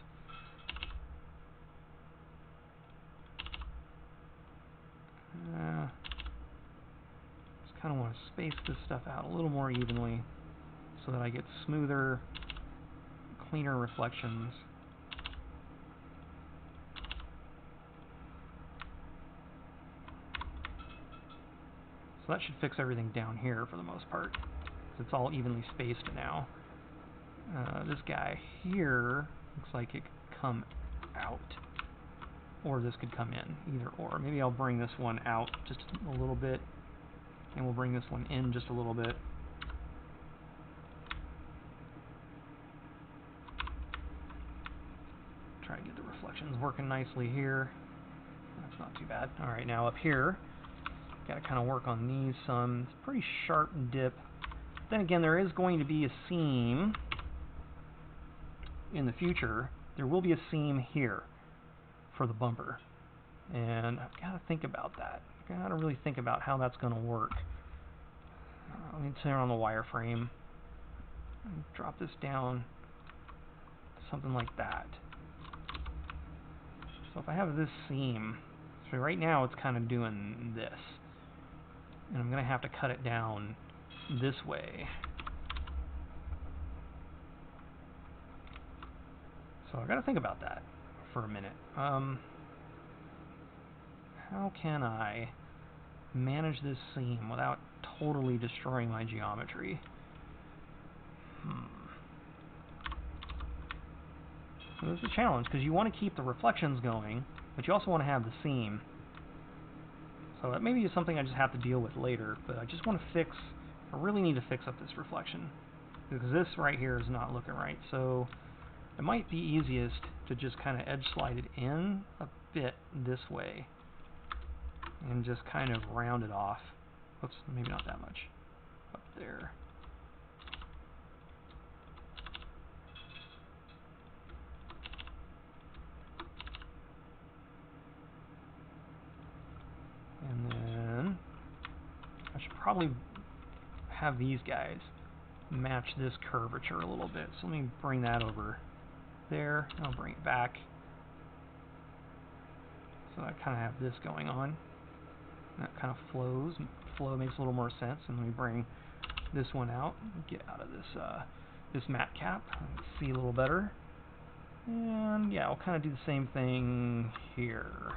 just kind of want to space this stuff out a little more evenly so that I get smoother, cleaner reflections. So that should fix everything down here for the most part. It's all evenly spaced now. This guy here looks like it could come out, or this could come in, either or. Maybe I'll bring this one out just a little bit, and we'll bring this one in just a little bit. Try to get the reflections working nicely here. That's not too bad. Alright, now up here, got to kind of work on these some. It's pretty sharp dip. Then again, there is going to be a seam in the future. There will be a seam here for the bumper, and I've got to think about that. I've got to really think about how that's going to work. Let me turn on the wireframe and drop this down to something like that. So if I have this seam, so right now it's kind of doing this, and I'm going to have to cut it down this way. So I've got to think about that for a minute. How can I manage this seam without totally destroying my geometry? So this is a challenge, because you want to keep the reflections going, but you also want to have the seam. So that maybe is something I just have to deal with later, but I just want to fix, I really need to fix up this reflection, because this right here is not looking right. So it might be easiest to just kind of edge slide it in a bit this way, and just kind of round it off. Oops, maybe not that much. Up there. And then I should probably have these guys match this curvature a little bit. So let me bring that over there. I'll bring it back. So I kind of have this going on. That kind of flows. Flow makes a little more sense. And let me bring this one out. Get out of this this matte cap. See a little better. And yeah, I'll kind of do the same thing here.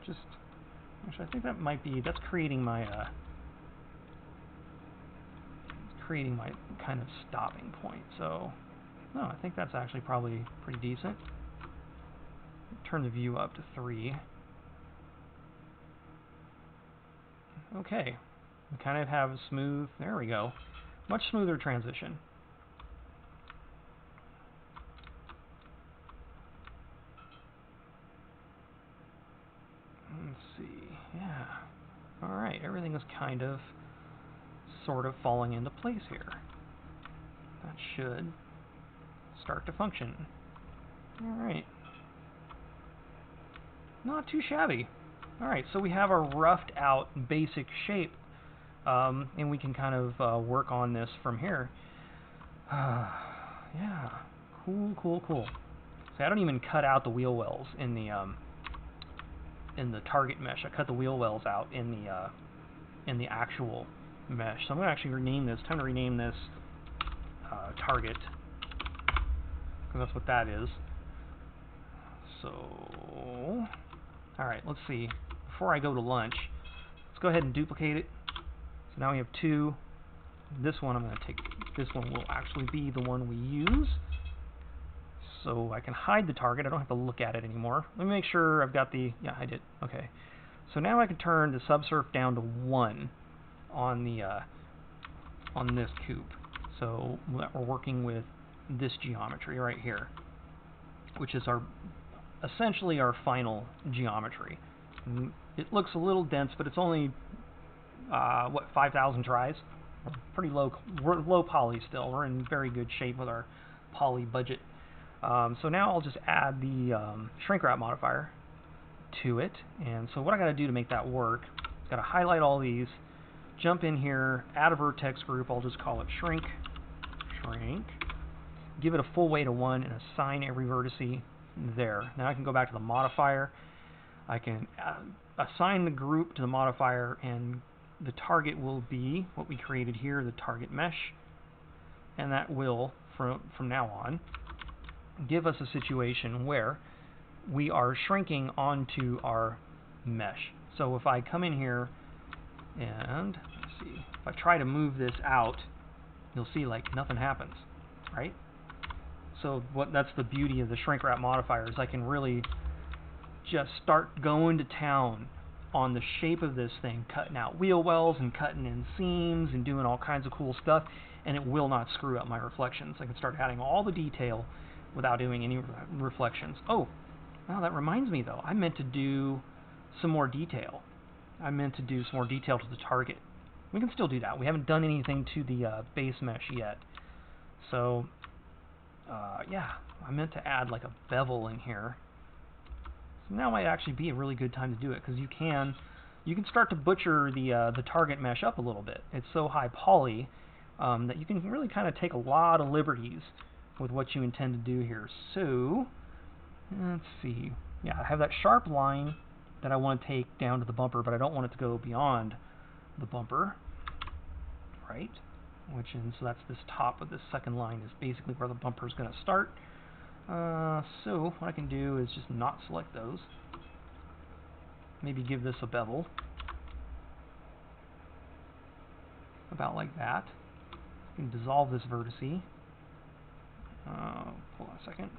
Just actually, I think that might be, that's creating my kind of stopping point. So no, I think that's actually probably pretty decent. Turn the view up to 3. Okay, we kind of have a smooth, there we go, much smoother transition. Let's see, yeah, alright, everything is kind of, sort of falling into place here. That should start to function. Alright. Not too shabby. Alright, so we have a roughed out basic shape, and we can kind of work on this from here. Yeah, cool, cool, cool. See, I don't even cut out the wheel wells in the target mesh. I cut the wheel wells out in the actual mesh. So I'm going to actually rename this. Time to rename this target, because that's what that is. So, alright, let's see. Before I go to lunch, let's go ahead and duplicate it. So now we have 2. This one I'm going to take, this one will actually be the one we use. So I can hide the target. I don't have to look at it anymore. Let me make sure I've got the, yeah, I did. Okay. So now I can turn the subsurf down to 1 on the on this coupe. So we're working with this geometry right here. which is essentially our final geometry. It looks a little dense, but it's only, 5,000 tries? Pretty low, we're low poly still. We're in very good shape with our poly budget. So now I'll just add the shrinkwrap modifier to it. And so what I got to do to make that work, got to highlight all these, jump in here, add a vertex group. I'll just call it shrink, give it a full weight of 1, and assign every vertice there. Now I can go back to the modifier. I can assign the group to the modifier, and the target will be what we created here, the target mesh, and that will, from now on, give us a situation where we are shrinking onto our mesh. So if I come in here and, let's see, if I try to move this out, you'll see like nothing happens, right? So that's the beauty of the shrinkwrap modifier, is I can really just start going to town on the shape of this thing, cutting out wheel wells and cutting in seams and doing all kinds of cool stuff, and it will not screw up my reflections. I can start adding all the detail without doing any reflections. Oh, well, that reminds me though, I meant to do some more detail. I meant to do some more detail to the target. We can still do that. We haven't done anything to the base mesh yet. So, yeah, I meant to add like a bevel in here. So now might actually be a really good time to do it, because you can start to butcher the target mesh up a little bit. It's so high poly that you can really kind of take a lot of liberties with what you intend to do here. So, let's see. Yeah, I have that sharp line that I want to take down to the bumper, but I don't want it to go beyond the bumper, right? So that's this top of this second line is basically where the bumper is going to start. So what I can do is just not select those. Maybe give this a bevel, about like that. You can dissolve this vertice. Hold on a second.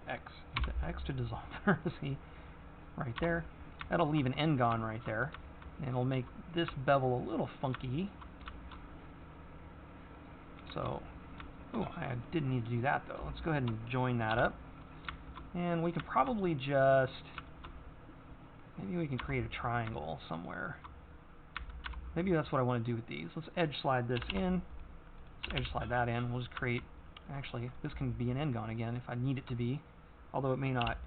X to dissolve the vertice right there. That'll leave an n-gon right there, and it'll make this bevel a little funky. So, oh, I didn't need to do that though. Let's go ahead and join that up, and we can probably just, maybe we can create a triangle somewhere. Maybe that's what I want to do with these. Let's edge slide this in. Let's edge slide that in. We'll just create, actually, this can be an n-gon again if I need it to be, although it may not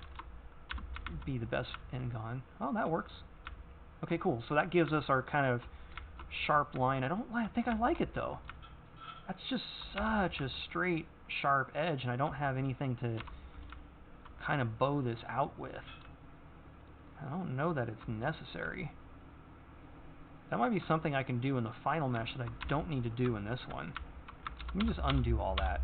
be the best n-gon. Oh, that works. Okay, cool. So that gives us our kind of sharp line. I think I like it though. That's just such a straight, sharp edge, and I don't have anything to kind of bow this out with. I don't know that it's necessary. That might be something I can do in the final mesh that I don't need to do in this one. Let me just undo all that.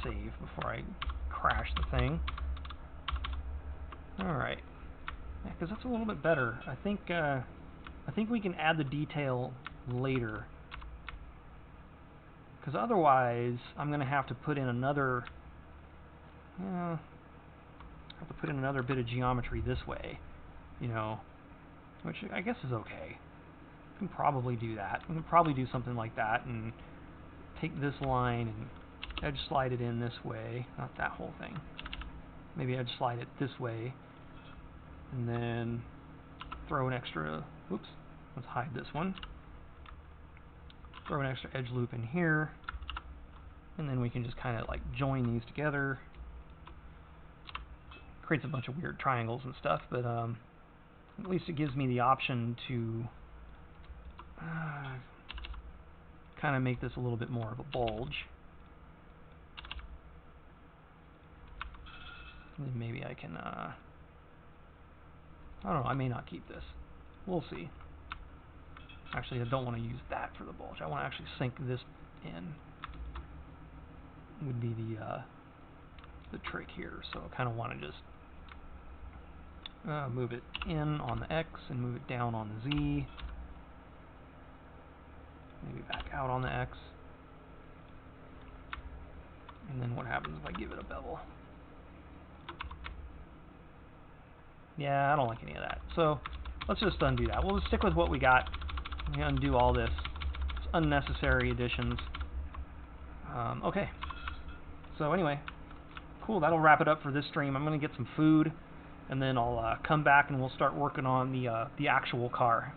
Save before I crash the thing. Alright. Yeah, because that's a little bit better. I think we can add the detail later. Because otherwise, I'm going to have to put in another... bit of geometry this way, you know, which I guess is okay. We can probably do that. We can probably do something like that and take this line and edge slide it in this way, not that whole thing. Maybe edge slide it this way, and then throw an extra, oops, let's hide this one. Throw an extra edge loop in here, and then we can just kind of like join these together. Creates a bunch of weird triangles and stuff, but at least it gives me the option to kind of make this a little bit more of a bulge. And then maybe I can, I don't know, I may not keep this. We'll see. Actually, I don't want to use that for the bulge. I want to actually sink this in. Would be the trick here. So I kind of want to just move it in on the X and move it down on the Z. Maybe back out on the X. And then what happens if I give it a bevel? Yeah, I don't like any of that. So let's just undo that. We'll just stick with what we got. Let me undo all this. It's unnecessary additions. Okay. So anyway, cool. That'll wrap it up for this stream. I'm going to get some food, and then I'll come back and we'll start working on the actual car.